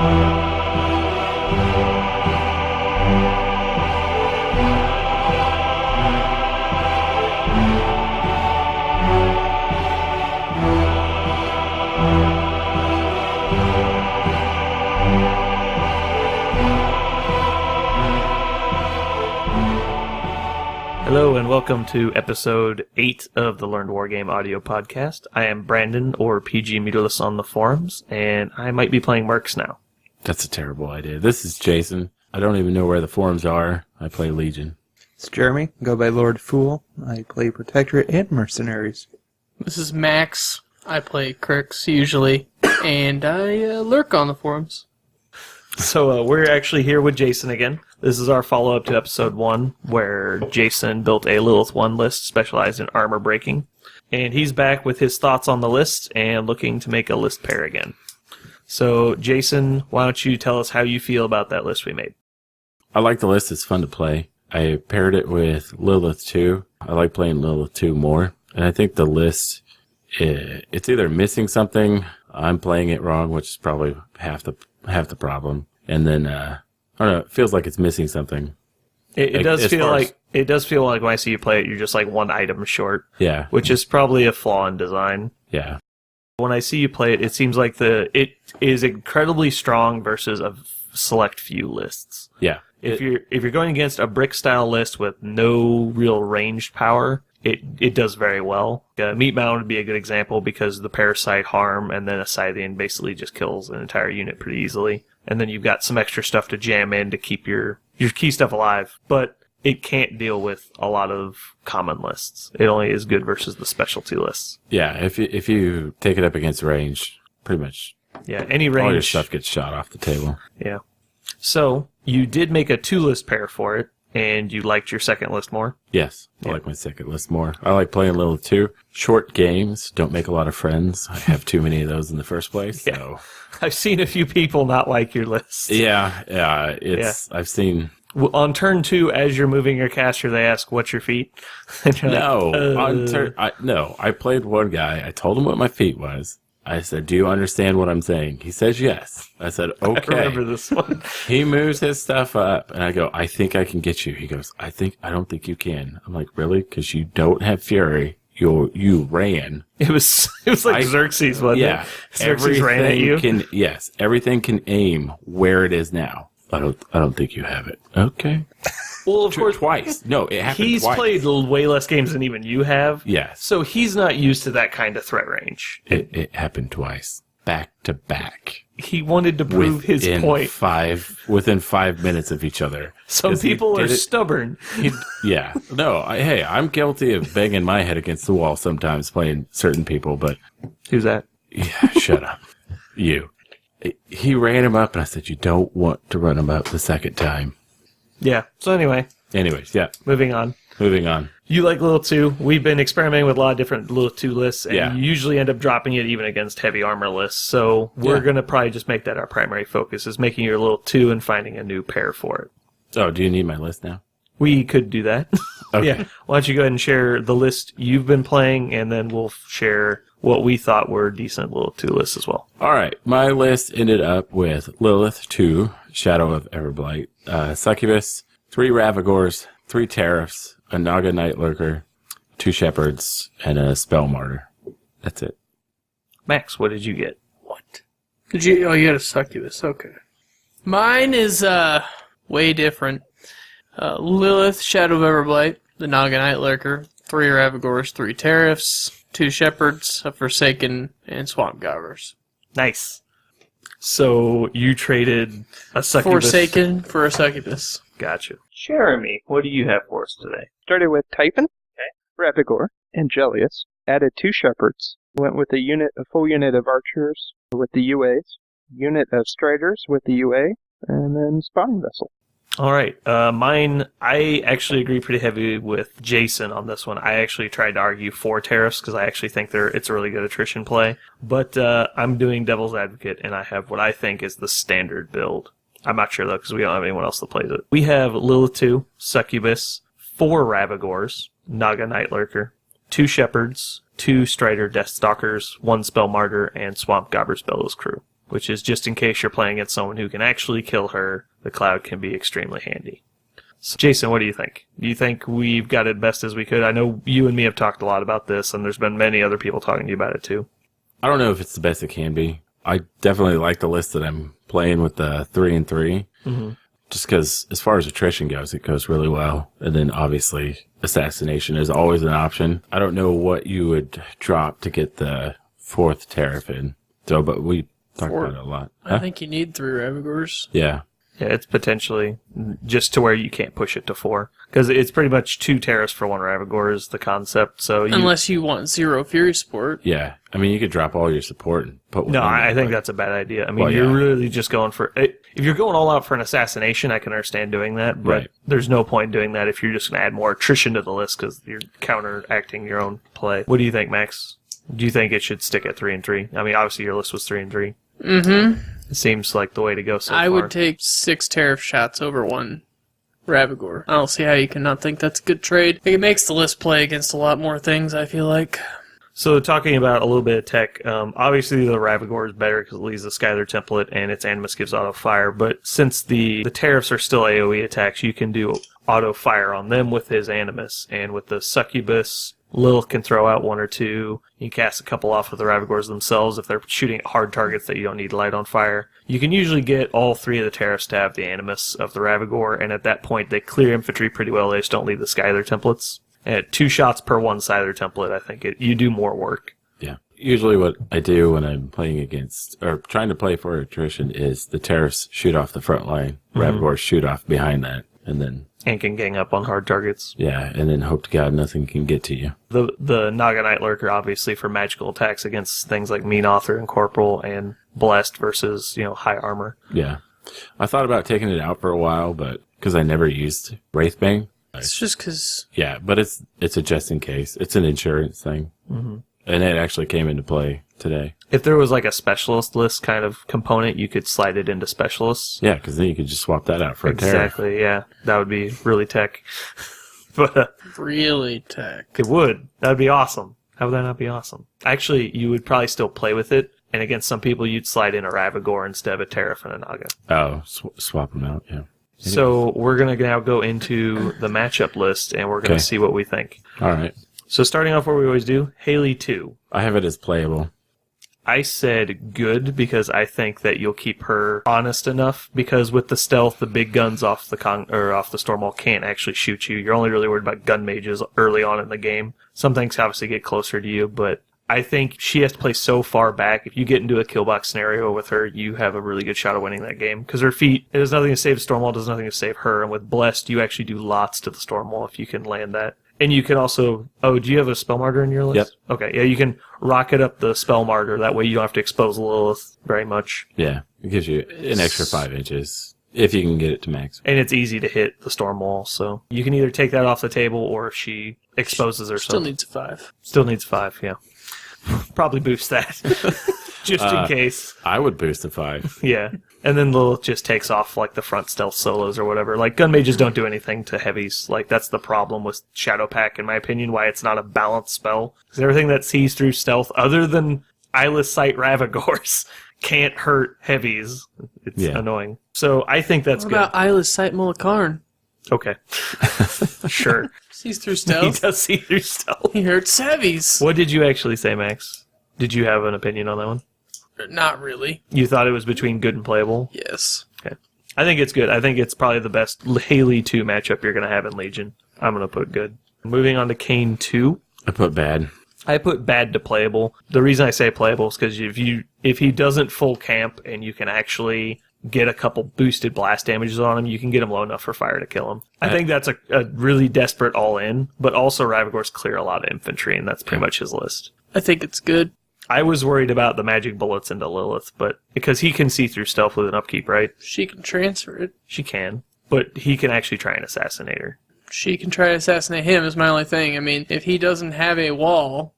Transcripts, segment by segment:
Hello and welcome to episode 8 of the Learned Wargame audio podcast. I am Brandon, or PG Mutilus on the forums, and I might be playing Mercs now. That's a terrible idea. This is Jayson. I don't even know where the forums are. I play Legion. It's Jeremey. Go by Lord Fool. I play Protectorate and Mercenaries. This is Max. I play Crix usually, and I lurk on the forums. So we're actually here with Jayson again. This is our follow-up to episode 1, where Jayson built a Lylyth2 list specialized in armor breaking. And he's back with his thoughts on the list and looking to make a list pair again. So, Jayson, why don't you tell us how you feel about that list we made? I like the list. It's fun to play. I paired it with Lylyth2. I like playing Lylyth2 more. And I think the list, it's either missing something, I'm playing it wrong, which is probably half the problem. And then, I don't know, it feels like it's missing something. It does feel like when I see you play it, you're just like one item short. Yeah. Which is probably a flaw in design. Yeah. When I see you play it, it seems like it is incredibly strong versus a select few lists. Yeah. If you're going against a brick style list with no real ranged power, it does very well. Meat Mound would be a good example because the parasite harm and then a Scythian basically just kills an entire unit pretty easily. And then you've got some extra stuff to jam in to keep your key stuff alive. But it can't deal with a lot of common lists. It only is good versus the specialty lists. Yeah, if you take it up against range, pretty much any range, all your stuff gets shot off the table. Yeah. So, you did make a 2-list pair for it, and you liked your second list more? Yes, I like my second list more. I like playing Lylyth2. Short games, don't make a lot of friends. I have too many of those in the first place. Yeah. So. I've seen a few people not like your list. Yeah. I've seen... On turn 2, as you're moving your caster, they ask, "What's your feat?" No, I played one guy. I told him what my feat was. I said, "Do you understand what I'm saying?" He says, "Yes." I said, "Okay." I remember this one. He moves his stuff up, and I go, "I think I can get you." He goes, "I don't think you can." I'm like, "Really? Because you don't have fury. You ran." It was like Xerxes, wasn't it? Xerxes ran at you. Everything can aim where it is now. I don't think you have it. Okay. Well, of course, twice. No, it happened he's twice. played way less games than even you have. Yes. So he's not used to that kind of threat range. It happened twice, back to back. He wanted to prove his point. Within 5 minutes of each other. Some people are stubborn. Yeah. No, I'm guilty of banging my head against the wall sometimes playing certain people, but... Who's that? Yeah, shut up. You. He ran him up, and I said, "You don't want to run him up the second time." Yeah. So Anyways, yeah. Moving on. You like Lylyth2. We've been experimenting with a lot of different Lylyth2 lists, and you usually end up dropping it even against heavy armor lists. So we're going to probably just make that our primary focus, is making your Lylyth2 and finding a new pair for it. Oh, do you need my list now? We could do that. Okay. Yeah. Why don't you go ahead and share the list you've been playing, and then we'll share what we thought were decent Lylyth2 lists as well. All right. My list ended up with Lylyth2, Shadow of Everblight, Succubus, 3 Ravagors, 3 Tariffs, a Naga Night Lurker, 2 Shepherds, and a Spell Martyr. That's it. Max, what did you get? What? Did you? Oh, you had a Succubus. Okay. Mine is way different. Lylyth, Shadow of Everblight, the Naga Night Lurker, 3 Ravagors, 3 Tariffs, 2 Shepherds, a Forsaken, and Swamp Gobbers. Nice. So you traded a Succubus. Forsaken for a Succubus. Gotcha. Jeremey, what do you have for us today? Started with Typhon, Ravagor, and Gellius. Added 2 Shepherds. Went with a full unit of Archers with the UAs. Unit of Striders with the UA. And then Spawning Vessel. All right. Mine, I actually agree pretty heavy with Jayson on this one. I actually tried to argue for Tariffs because I actually think it's a really good attrition play. But I'm doing Devil's Advocate, and I have what I think is the standard build. I'm not sure, though, because we don't have anyone else that plays it. We have Lylyth2, Succubus, 4 Ravagors, Naga Night Lurker, 2 Shepherds, 2 Strider Deathstalkers, 1 Spell Martyr, and Swamp Gobbers Bellows Crew. which is just in case you're playing against someone who can actually kill her, the cloud can be extremely handy. So, Jayson, what do you think? Do you think we've got it best as we could? I know you and me have talked a lot about this, and there's been many other people talking to you about it too. I don't know if it's the best it can be. I definitely like the list that I'm playing with the 3 and 3. Mm-hmm. Just because, as far as attrition goes, it goes really well. And then, obviously, assassination is always an option. I don't know what you would drop to get the 4th tariff in. So, but we talked about it a lot. I think you need 3 Ravagors. Yeah. Yeah, it's potentially just to where you can't push it to 4. Because it's pretty much 2 tariffs for 1 Ravagor is the concept. So unless you want 0 Fury support. Yeah. I mean, you could drop all your support and put one. No, I think that's a bad idea. I mean, you're really just going for... If you're going all out for an assassination, I can understand doing that. But there's no point doing that if you're just going to add more attrition to the list because you're counteracting your own play. What do you think, Max? Do you think it should stick at 3 and 3? I mean, obviously your list was 3 and 3. Mm-hmm. It seems like the way to go so far. I would take 6 tariff shots over 1 Ravagor. I don't see how you can not think that's a good trade. It makes the list play against a lot more things, I feel like. So talking about a little bit of tech, obviously the Ravagor is better because it leaves the Skylar template and its Animus gives auto fire, but since the tariffs are still AoE attacks, you can do auto fire on them with his Animus, and with the Succubus, Lylyth can throw out 1 or 2. You cast a couple off of the Ravagors themselves if they're shooting at hard targets that you don't need light on fire. You can usually get all 3 of the tariffs to have the Animus of the Ravagor, and at that point they clear infantry pretty well, they just don't leave the Skylar templates. At 2 shots per 1 Scyther template, I think you do more work. Yeah. Usually what I do when I'm playing against, or trying to play for attrition, is the tariffs shoot off the front line, Ravagors shoot off behind that, and then... And can gang up on hard targets. Yeah, and then hope to God nothing can get to you. The Naga Night Lurker, obviously, for magical attacks against things like Mean Author and Corporal and Blessed versus, high armor. Yeah. I thought about taking it out for a while, but because I never used Wraithbane. It's just because... Yeah, but it's a just in case. It's an insurance thing. Mm-hmm. And it actually came into play today. If there was like a specialist list kind of component, you could slide it into specialists. Yeah, because then you could just swap that out for a tariff. Exactly, yeah. That would be really tech. But really tech. It would. That would be awesome. How would that not be awesome? Actually, you would probably still play with it, and against some people, you'd slide in a Ravagor instead of a Tariff and a Naga. Oh, swap them out, yeah. So we're going to now go into the matchup list, and we're going to see what we think. All right. So starting off where we always do, Lylyth2. I have it as playable. I said good because I think that you'll keep her honest enough, because with the stealth, the big guns off the off the Stormwall can't actually shoot you. You're only really worried about gun mages early on in the game. Some things obviously get closer to you, but I think she has to play so far back. If you get into a kill box scenario with her, you have a really good shot of winning that game. Because her feet, it does nothing to save Stormwall, it does nothing to save her. And with Blessed, you actually do lots to the Stormwall if you can land that. And you can also... Oh, do you have a Spell Martyr in your list? Yep. Okay, yeah, you can rocket up the Spell Martyr. That way you don't have to expose Lylyth very much. Yeah, it gives you an extra 5 inches, if you can get it to max. And it's easy to hit the Stormwall, so you can either take that off the table, or if she exposes herself... Still needs a 5. Still needs 5, yeah. Probably boost that, just in case. I would boost to 5. Yeah. And then Lylyth just takes off like the front stealth solos or whatever. Like, gun mages don't do anything to heavies. Like, that's the problem with Shadow Pack, in my opinion, why it's not a balanced spell. Because everything that sees through stealth, other than Eyeless Sight Ravagors, can't hurt heavies. It's annoying. So I think that's good. What about Eyeless Sight Mullicarn? Okay. Sure. Sees through stealth. He does see through stealth. He hurts heavies. What did you actually say, Max? Did you have an opinion on that one? Not really. You thought it was between good and playable? Yes. Okay. I think it's good. I think it's probably the best Lylyth2 matchup you're going to have in Legion. I'm going to put good. Moving on to Kane 2. I put bad. I put bad to playable. The reason I say playable is because if he doesn't full camp and you can actually get a couple boosted blast damages on him, you can get him low enough for fire to kill him. I think that's a really desperate all-in, but also Ravagors clear a lot of infantry, and that's pretty much his list. I think it's good. I was worried about the magic bullets into Lylyth, but because he can see through stealth with an upkeep, right? She can transfer it. She can, but he can actually try and assassinate her. She can try to assassinate him is my only thing. I mean, if he doesn't have a wall...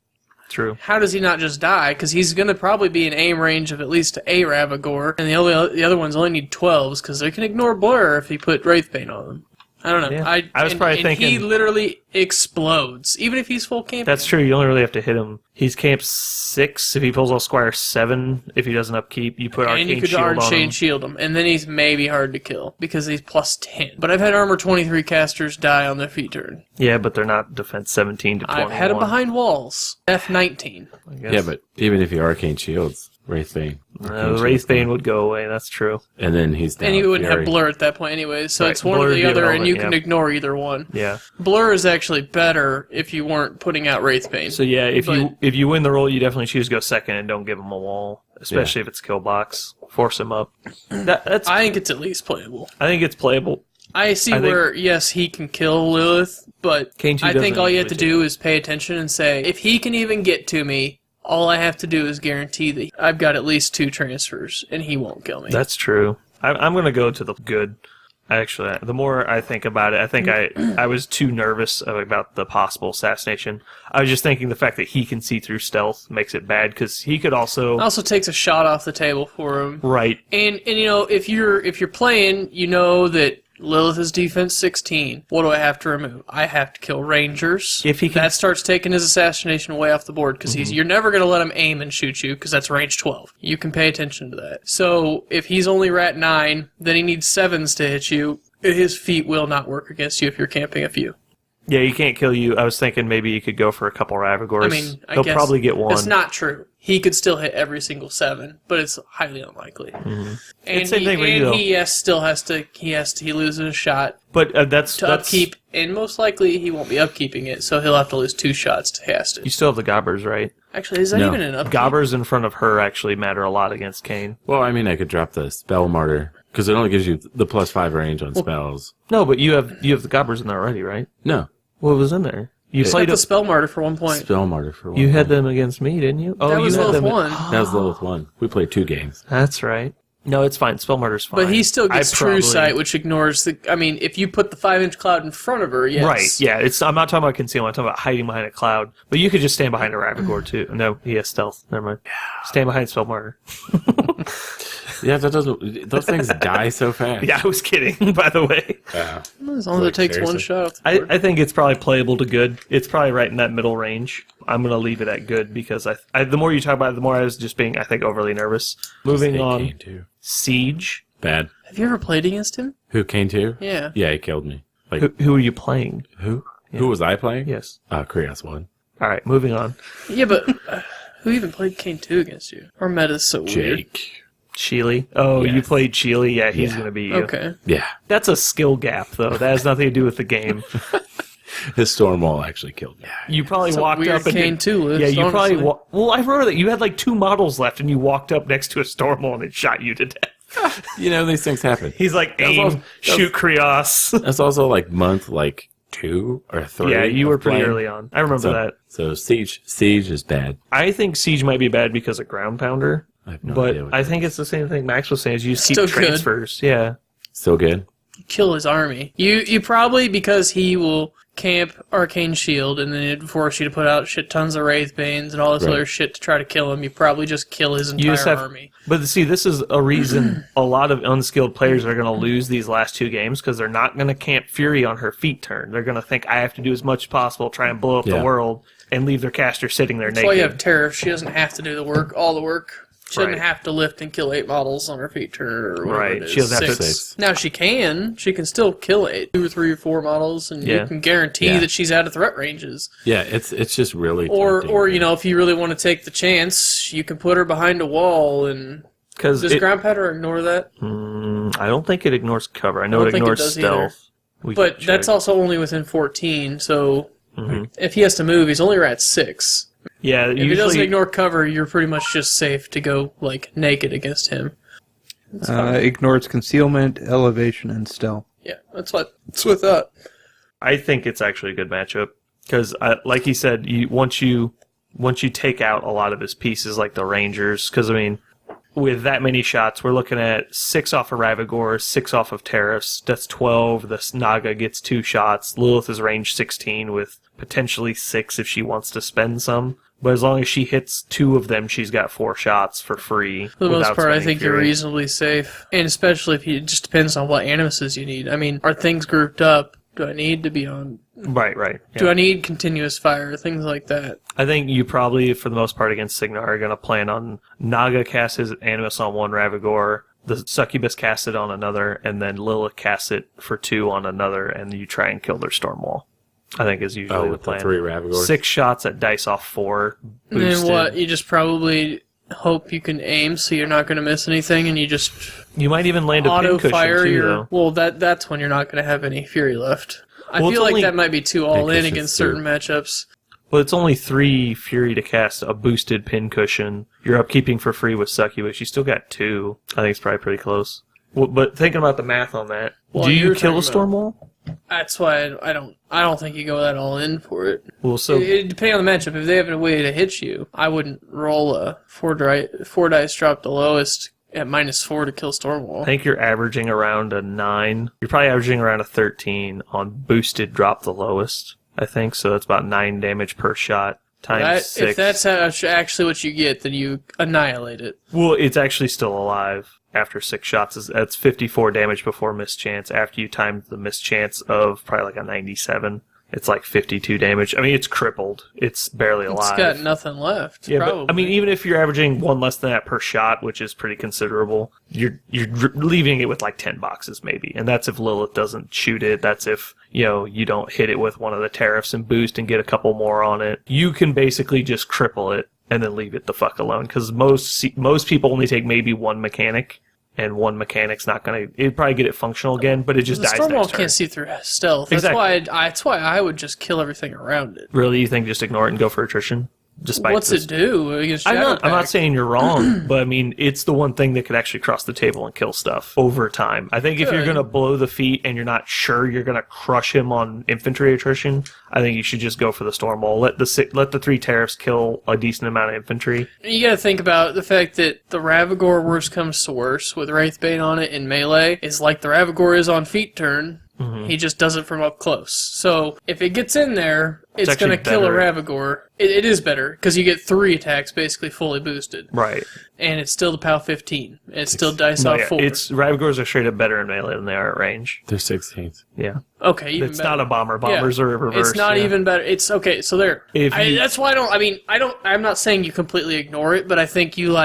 True. How does he not just die? Because he's going to probably be in aim range of at least a Ravagor, and the other ones only need 12s, because they can ignore Blur if he put Wraithbane on them. I don't know. Yeah. I was probably thinking he literally explodes, even if he's full camping. That's true. You only really have to hit him. He's camp 6. If he pulls off Squire 7, if he doesn't upkeep, you put Arcane Shield on him. And you could Arcane Shield him, and then he's maybe hard to kill because he's plus 10. But I've had Armor 23 casters die on their feet turn. Yeah, but they're not defense 17 to 21. I've had them behind walls. F19. Yeah, but even if he Arcane Shields, Wraithbane. Wraithbane would go away, that's true. And then he's down. And you wouldn't Fury. have Blur at that point anyways, so Right. it's one Blur or would the be other, and irrelevant, you can ignore either one. Yeah. Blur is actually better if you weren't putting out Wraithbane. So yeah, if But- you win the roll, you definitely choose to go second and don't give him a wall, especially if it's kill box. Force him up. That's I think it's at least playable. I think it's playable. I see I think- where, yes, he can kill Lylyth, but Kane 2 I think doesn't all you have to usually do is pay attention and say, if he can even get to me, all I have to do is guarantee that I've got at least 2 transfers, and he won't kill me. That's true. I'm going to go to the good. Actually, the more I think about it, I think I was too nervous about the possible assassination. I was just thinking the fact that he can see through stealth makes it bad, because he could also... Also takes a shot off the table for him. Right. And you know, if you're playing, you know that Lylyth is defense 16. What do I have to remove? I have to kill rangers. If he can- That starts taking his assassination way off the board because you're never going to let him aim and shoot you because that's range 12. You can pay attention to that. So if he's only rat 9, then he needs 7s to hit you. His feet will not work against you if you're camping a few. Yeah, he can't kill you. I was thinking maybe you could go for a couple Ravagors. I mean, I He'll guess probably get one. That's not true. He could still hit every single 7, but it's highly unlikely. And It's the same thing with you, though. he loses a shot But that's to upkeep, and most likely he won't be upkeeping it, so he'll have to lose 2 shots to cast it. You still have the Gobbers, right? Actually, is that No. even an upkeep? Gobbers in front of her actually matter a lot against Kane. Well, I mean, I could drop the Spell Martyr, because it only gives you the +5 range on spells. No, but you have the Gobbers in there already, right? No. What was in there? You Got played the Spell Martyr for 1 point. Spell Martyr for one. You had point. them against me, didn't you? Oh, That you was had Lilith them. 1. That was Lilith 1. We played 2 games. That's right. No, it's fine. Spell Martyr's fine. But he still gets I True probably- Sight, which ignores the... I mean, if you put the 5-inch cloud in front of her, yes. Right, yeah. I'm not talking about concealment. I'm talking about hiding behind a cloud. But you could just stand behind a Ravagore, too. No, he has stealth. Never mind. Stand behind Spell Martyr. Yeah, that doesn't. Those things die so fast. Yeah, I was kidding, by the way. Yeah. As long as it takes one seriously. shot off the board. I think it's probably playable to good. It's probably right in that middle range. I'm going to leave it at good because the more you talk about it, the more I was just being, I think, overly nervous. Moving on. Kane 2. Siege. Bad. Have you ever played against him? Who, Kane 2? Yeah. Yeah, he killed me. Like, Who are you playing? who? Yeah. Who was I playing? Yes. Krios won. All right, moving on. Yeah, but who even played Kane 2 against you? Our meta's so weird. Jake. Sheely. Oh, Yes. you played Sheely? Yeah, he's Yeah. going to be you. Okay. Yeah. That's a skill gap, though. That has nothing to do with the game. His storm wall actually killed me. You probably It's a walked weird up and Kane 2 list, yeah, you probably honestly. well, I remember that you had like 2 models left, and you walked up next to a storm wall and it shot you to death. You know, these things happen. He's like, That was aim, also- shoot Krios. That's also like month 2 or 3. Yeah, you were of pretty playing. early on. I remember So, that. so Siege is bad. I think Siege might be bad because of Ground Pounder, I have no but idea what I that think is. it's the same thing Max was saying. Is you just keep Still good. transfers. Yeah. Still good. Kill his army. You probably, because he will camp Arcane Shield and then it'd force you to put out shit tons of Wraithbanes and all this Right. other shit to try to kill him, you probably just kill his entire You just have, army. but see, this is a reason a lot of unskilled players are going to lose these last 2 games because they're not going to camp Fury on her feet turn. They're going to think I have to do as much as possible, try and blow up the Yeah. world, and leave their caster sitting there That's naked. why you have Tariff. She doesn't have to do the work, all the work. She doesn't Right. have to lift and kill 8 models on her feet turn or whatever Right. it is. She doesn't have to- 6. Now she can. She can still kill 2 or 3 or 4 models, and Yeah. you can guarantee Yeah. that she's out of threat ranges. Yeah, it's just really Or tempting. you know, if you really want to take the chance, you can put her behind a wall and Because does ground powder ignore that? I don't think it ignores cover. I know I don't it think it ignores does stealth. We But can that's check. also only within 14, so Mhm. if he has to move, he's only at 6. Yeah, If he doesn't usually ignore cover, you're pretty much just safe to go like naked against him. Ignores concealment, elevation, and stealth. Yeah, that's what that. I think it's actually a good matchup because, like he said, once you take out a lot of his pieces, like the Rangers, because I mean, with that many shots, we're looking at 6 off of Ravagore, 6 off of Terrace. That's 12. The Naga gets 2 shots. Lylyth is range 16 with potentially 6 if she wants to spend some. But as long as she hits 2 of them, she's got 4 shots for free. For the most part, I think you're Fury. reasonably safe. And especially if it just depends on what animuses you need. I mean, are things grouped up? Do I need to be on... Right. Yeah. Do I need continuous fire? Things like that. I think you probably, for the most part against Signar, are going to plan on Naga cast his Animus on one Ravagore, the Succubus cast it on another, and then Lylyth casts it for 2 on another, and you try and kill their Stormwall. I think is usually the with plan. the 3 Ravagores. 6 shots at dice off 4. And then boosted. what? You just probably hope you can aim so you're not going to miss anything, and you just You might even land a auto pincushion fire too, your... though. Well, that's when you're not going to have any Fury left. I Well, feel it's like only- that might be too all in Pincushions against too. certain matchups. Well, it's only 3 Fury to cast a boosted pincushion. You're upkeeping for free with Succubus. You still got 2. I think it's probably pretty close. Well, but thinking about the math on that, Well, do you you're kill a talking about- Stormwall? That's why I don't think you go that all in for it. Well, so Depending on the matchup, if they have a way to hit you, I wouldn't roll a 4 dice drop the lowest at -4 to kill I Stormwall. think you're averaging around a 9. You're probably averaging around a 13 on boosted drop the lowest, I think. So that's about 9 damage per shot times 6. If that's actually what you get, then you annihilate it. Well, it's actually still alive after 6 shots. That's 54 damage before mischance. After you time the mischance of probably like a 97, it's like 52 damage. I mean, it's crippled. It's barely alive. It's got nothing left. Yeah, probably. but I mean, even if you're averaging 1 less than that per shot, which is pretty considerable, you're leaving it with like 10 boxes maybe, and that's if Lylyth doesn't shoot it. That's if you don't hit it with one of the tariffs and boost and get a couple more on it. You can basically just cripple it and then leave it the fuck alone, because most people only take maybe 1 mechanic. And 1 mechanic's not gonna. It'd probably get it functional again, but it just the dies Stormwall next turn. can't see through stealth. That's Exactly. why I would just kill everything around it. Really, you think just ignore it and go for attrition? Despite What's this? it do against I'm Shadow not Pact? saying you're wrong, but I mean, it's the one thing that could actually cross the table and kill stuff over time. I think if you're Good. going to blow the feet and you're not sure you're going to crush him on infantry attrition, I think you should just go for the Stormwall. Let the 3 tariffs kill a decent amount of infantry. You gotta think about the fact that the Ravagore, worst comes to worst, with Wraithbane on it in melee, is like the Ravagore is on feet turn. Mm-hmm. He just does it from up close. So if it gets in there, it's actually gonna kill a better. Ravagore. It is better, because you get 3 attacks basically fully boosted. Right. And it's still the POW 15. It's still dice No, off yeah, 4. Ravagores are straight up better in melee than they are at range. They're 16th. Yeah. Okay, even It's better. not a bomber. Bombers are reversed. It's not yeah. even better. It's okay. So there. If you- That's why I'm not saying you completely ignore it, but I think you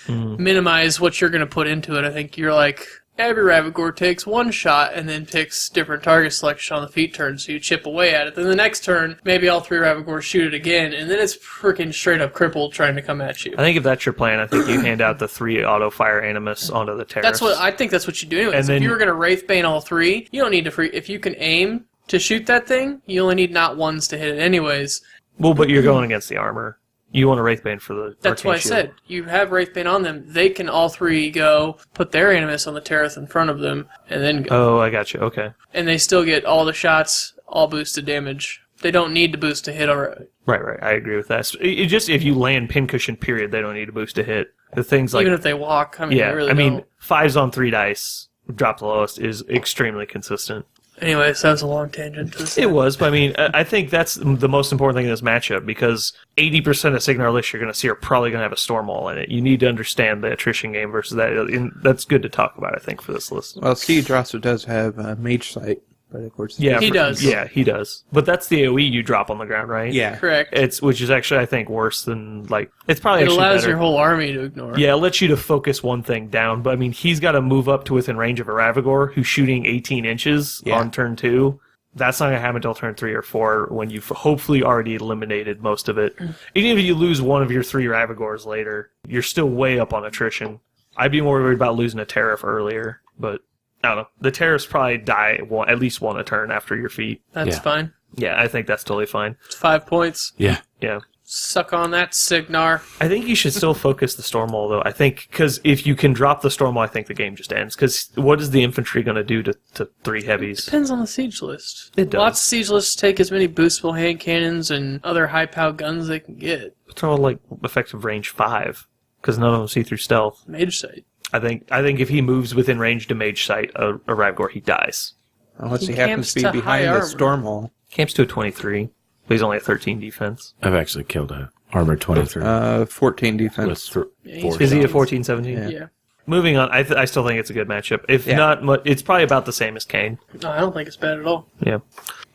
minimize what you're going to put into it. I think you're like, every Ravagore takes 1 shot and then picks different target selection on the feet turn, so you chip away at it. Then the next turn, maybe all 3 Ravagores shoot it again, and then it's freaking straight up crippled trying to come at you. I think if that's your plan, I think you hand out the 3 auto fire animus onto the tariffs. I think that's what you do anyways. And then- If you were going to Wraithbane all 3, you don't need to if you can aim to shoot that thing, you only need not 1s to hit it anyways. Well, but you're going against the armor. You want a Wraithbane for the That's Arcane what I Shield. said. You have Wraithbane on them. They can all 3 go, put their Animus on the Tarath in front of them, and then go. Oh, I got you. Okay. And they still get all the shots, all boosted damage. They don't need to boost to hit already. Right. I agree with that. So it just, if you land pincushion, period, they don't need to boost a hit. The things like, Even if they walk, I mean, yeah, they really I mean, don't. 5s on 3 dice, drop the lowest, is extremely consistent. Anyways, that was a long tangent. It was, but I mean, I think that's the most important thing in this matchup, because 80% of Signar lists you're going to see are probably going to have a Stormwall in it. You need to understand the attrition game versus that. And that's good to talk about, I think, for this list. Well, Siege also does have Mage Sight, but of course... Yeah, He does. Yeah, he does. But that's the AoE you drop on the ground, right? Yeah. Correct. Which is actually, I think, worse than, it's probably It actually allows better. your whole army to ignore. Yeah, it lets you to focus one thing down, but I mean, he's got to move up to within range of a Ravagore who's shooting 18 inches on turn 2. That's not going to happen until turn 3 or 4 when you've hopefully already eliminated most of it. Even if you lose one of your 3 Ravagores later, you're still way up on attrition. I'd be more worried about losing a Tariff earlier, but I don't know. The Tariffs probably die at least 1 a turn after your feet. That's Yeah. fine. Yeah, I think that's totally fine. It's 5 points. Yeah. Yeah. Suck on that, Signar. I think you should still focus the Stormwall, though. I think, because if you can drop the Stormwall, I think the game just ends. Because what is the infantry going to do to 3 heavies? Depends on the siege list. It does. Lots of siege lists take as many boostable hand cannons and other high-pow guns they can get. Throw effective range 5, because none of them see through stealth. Mage sight. I think if he moves within range to mage sight a Ravagore, he dies. Unless He he happens to camps be to high behind the armor. Stormwall. Camps to a 23, but he's only at 13 defense. I've actually killed a Armor 23. 14 defense. With he's- Is he a shots. 14-17? Yeah. Moving on, I still think it's a good matchup. If Yeah. not, it's probably about the same as Kane. No, I don't think it's bad at all. Yeah.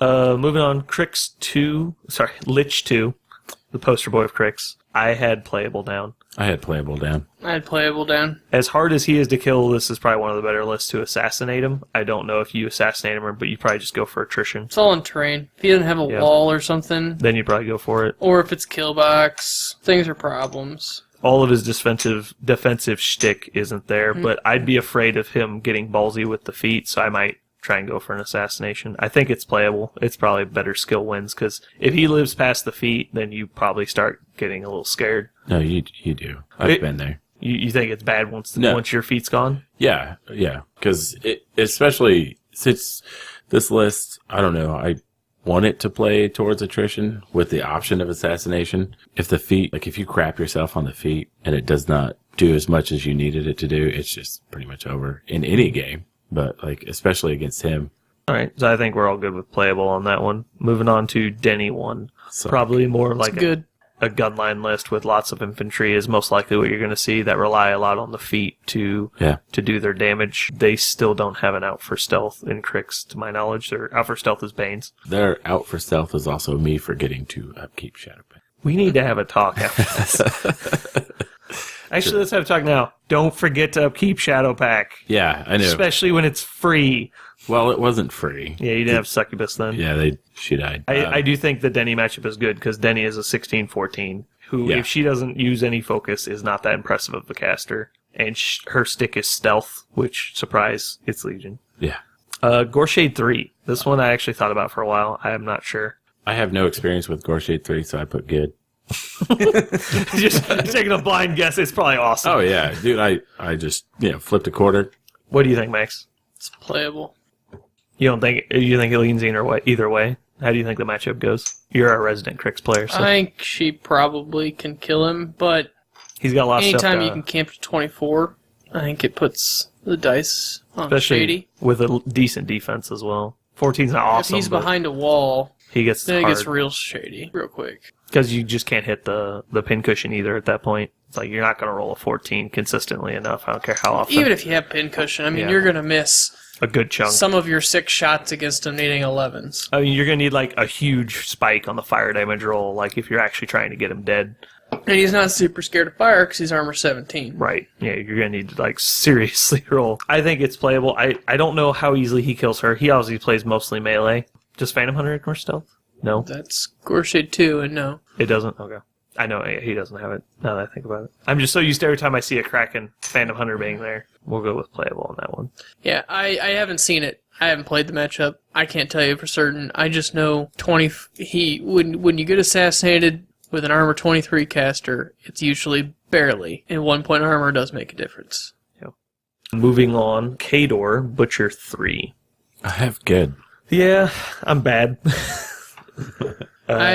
Moving on, Lich 2, the poster boy of Crix. I had playable down. I had playable down. I had playable down. As hard as he is to kill, this is probably one of the better lists to assassinate him. I don't know if you assassinate him, but you probably just go for attrition. It's all in terrain. If he doesn't have a Yeah. wall or something, Then you probably go for it. or if it's kill box, things are problems. All of his defensive shtick isn't there, but I'd be afraid of him getting ballsy with the feet, so I might try and go for an assassination. I think it's playable. It's probably better skill wins, because if he lives past the feet, then you probably start getting a little scared. No, you do. I've been there. You think it's bad once No. once your feet's gone? Yeah. Because especially since this list, I don't know, I want it to play towards attrition with the option of assassination. If the feet, like if you crap yourself on the feet and it does not do as much as you needed it to do, it's just pretty much over in any game. But like, especially against him. All right, so I think we're all good with playable on that one. Moving on to Denny 1. So, Probably more It's like good. a gunline list with lots of infantry is most likely what you're going to see that rely a lot on the feet to do their damage. They still don't have an out for stealth in Crix, to my knowledge. Their out for stealth is Banes. their out for stealth is also me forgetting to upkeep Shadowpan. We need to have a talk after this. Actually, let's have a talk now. Don't forget to upkeep Shadow Pack. Yeah, I know. Especially when it's free. Well, it wasn't free. Yeah, you didn't have Succubus then. Yeah, she died. I do think the Denny matchup is good because Denny is a 16-14 who, Yeah. if she doesn't use any focus, is not that impressive of a caster. And her stick is stealth, which, surprise, it's Legion. Yeah. Gorshade 3. This one I actually thought about for a while. I am not sure. I have no experience with Gorshade 3, so I put good. Just taking a blind guess. It's probably awesome. Oh, yeah. Dude, I just, flipped a quarter. What do you think, Max? It's playable. You think it leans either way? How do you think the matchup goes? You're a resident Crix player, so I think she probably can kill him, but he's got a lot of stuff. anytime you can camp to 24, I think it puts the dice on especially shady. with a decent defense as well. 14's not awesome. If he's but behind a wall, he gets then it hard gets real shady real quick. because you just can't hit the pincushion either at that point. It's like you're not going to roll a 14 consistently enough. I don't care how often. Even if you have pincushion, I mean, Yeah. you're going to miss a good chunk. some of your 6 shots against him needing 11s. I mean, you're going to need like a huge spike on the fire damage roll, like if you're actually trying to get him dead. And he's not super scared of fire because he's armor 17. Right. Yeah, you're going to need to like seriously roll. I think it's playable. I don't know how easily he kills her. He obviously plays mostly melee. Does Phantom Hunter ignore stealth? No, That's Gorshade 2, and no. it doesn't. Okay. I know he doesn't have it, now that I think about it. I'm just so used to every time I see a Kraken Phantom Hunter being there. We'll go with playable on that one. Yeah, I haven't seen it. I haven't played the matchup. I can't tell you for certain. I just know when you get assassinated with an armor 23 caster, it's usually barely. And 1 point armor does make a difference. Moving on, Kador, Butcher 3. I have good. Yeah, I'm bad. I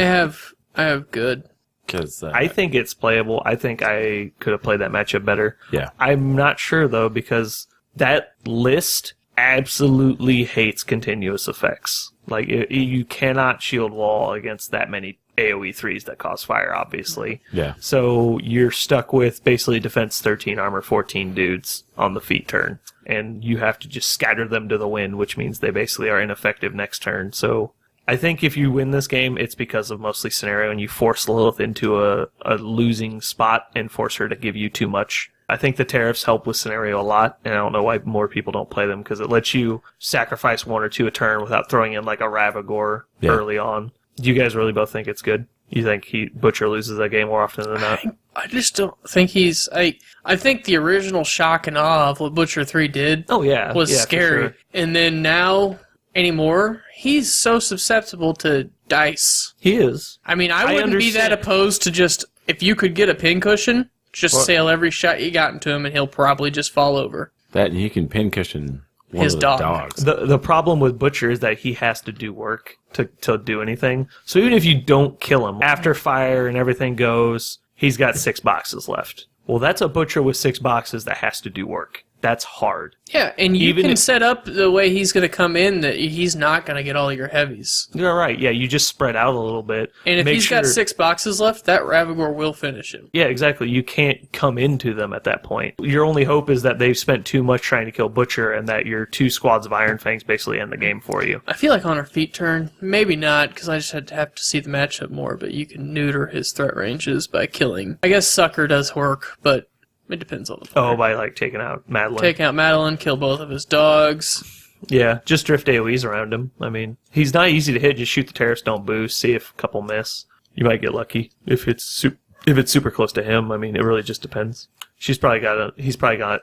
have good. Because I think it's playable. I think I could have played that matchup better. Yeah. I'm not sure, though, because that list absolutely hates continuous effects. Like, you cannot shield wall against that many AoE 3s that cause fire, obviously. Yeah. So you're stuck with basically defense 13, armor 14 dudes on the feet turn. And you have to just scatter them to the wind, which means they basically are ineffective next turn. So I think if you win this game, it's because of mostly scenario, and you force Lylyth into a losing spot and force her to give you too much. I think the tariffs help with scenario a lot, and I don't know why more people don't play them, because it lets you sacrifice 1 or 2 a turn without throwing in like a Ravagore early on. Do you guys really both think it's good? You think Butcher loses that game more often than not? I just don't think he's... I think the original shock and awe of what Butcher 3 did was scary. For sure. And then now, anymore, he's so susceptible to dice. He is. I mean, I wouldn't be that opposed to just, if you could get a pincushion, just sail every shot you got into him and he'll probably just fall over. That, and you can pincushion one His of the dog. dogs. The problem with Butcher is that he has to do work to do anything. So even if you don't kill him, after fire and everything goes, he's got 6 boxes left. Well, that's a Butcher with 6 boxes that has to do work. that's hard. Yeah, and you can set up the way he's going to come in that he's not going to get all your heavies. You're right. Yeah, you just spread out a little bit. And if he's got 6 boxes left, that Ravagore will finish him. Yeah, exactly. You can't come into them at that point. Your only hope is that they've spent too much trying to kill Butcher and that your 2 squads of Iron Fangs basically end the game for you. I feel like on our feet turn, maybe not, because I just have to see the matchup more, but you can neuter his threat ranges by killing. I guess Sucker does work, but it depends on the player. Oh, by like taking out Madeline. Take out Madeline, kill both of his dogs. Yeah, just drift AoEs around him. I mean, he's not easy to hit. Just shoot the terrorists, don't boost, see if a couple miss. You might get lucky if it's super close to him. I mean, it really just depends. He's probably got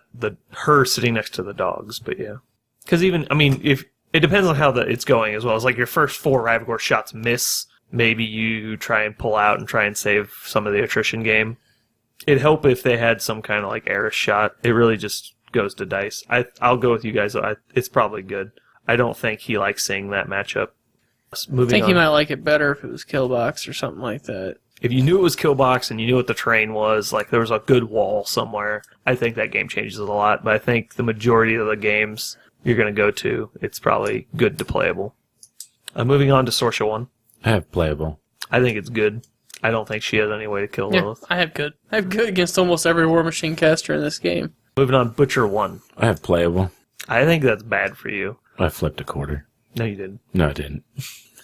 her sitting next to the dogs, but yeah. Because if it depends on how it's going as well. It's like your first 4 Ravagore shots miss, maybe you try and pull out and try and save some of the attrition game. It'd help if they had some kind of like Eris shot. It really just goes to dice. I'll go with you guys. It's probably good. I don't think he likes seeing that matchup. I think he might like it better if it was Killbox or something like that. If you knew it was Killbox and you knew what the terrain was, like there was a good wall somewhere, I think that game changes it a lot. But I think the majority of the games you're going to go to, it's probably good to playable. Moving on to Sorsha 1. I have playable. I think it's good. I don't think she has any way to kill Lylyth. I have good. I have good against almost every Warmachine caster in this game. Moving on, Butcher 1. I have playable. I think that's bad for you. I flipped a quarter. No, you didn't. No, I didn't.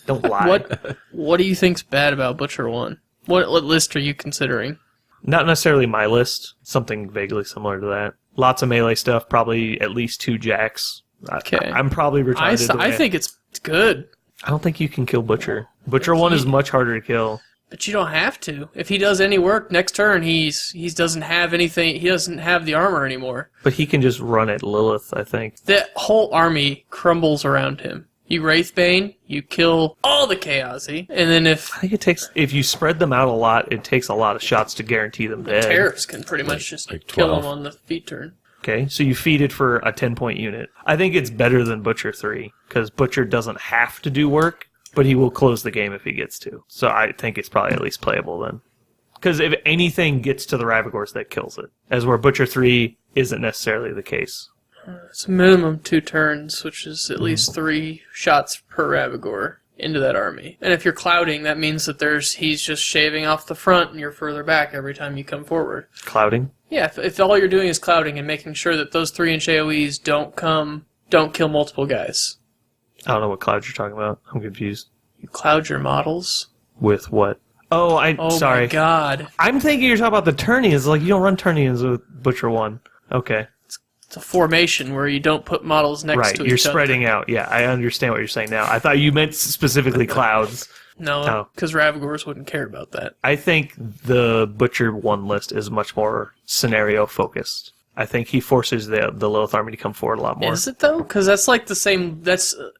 Don't lie. What do you think's bad about Butcher 1? What list are you considering? Not necessarily my list. Something vaguely similar to that. Lots of melee stuff. Probably at least 2 jacks. Okay. I'm probably retarded. I think it's good. I don't think you can kill Butcher. Butcher 1 is much harder to kill. But you don't have to. If he does any work next turn, he doesn't have anything. He doesn't have the armor anymore. But he can just run at Lylyth, I think. That whole army crumbles around him. You Wraithbane, you kill all the Chaosy, and then I think it takes, if you spread them out a lot, it takes a lot of shots to guarantee them dead. Terrorists can pretty much just kill them on the feet turn. Okay, so you feed it for a 10-point unit. I think it's better than Butcher 3, because Butcher doesn't have to do work, but he will close the game if he gets to. So I think it's probably at least playable then. Because if anything gets to the Ravagores, that kills it. As where Butcher 3 isn't necessarily the case. It's a minimum 2 turns, which is at least 3 shots per Ravagore into that army. And if you're clouding, that means that he's just shaving off the front and you're further back every time you come forward. Clouding? Yeah, if all you're doing is clouding and making sure that those 3-inch AoEs don't kill multiple guys. I don't know what clouds you're talking about. I'm confused. You cloud your models? With what? Oh, sorry. Oh my god. I'm thinking you're talking about the Turnians. Like, you don't run Turnians with Butcher 1. Okay. It's a formation where you don't put models next to each other. Right, you're spreading out. Yeah, I understand what you're saying now. I thought you meant specifically clouds. No, because Ravagores wouldn't care about that. I think the Butcher 1 list is much more scenario-focused. I think he forces the Lylyth army to come forward a lot more. Is it, though? Because that's like the same...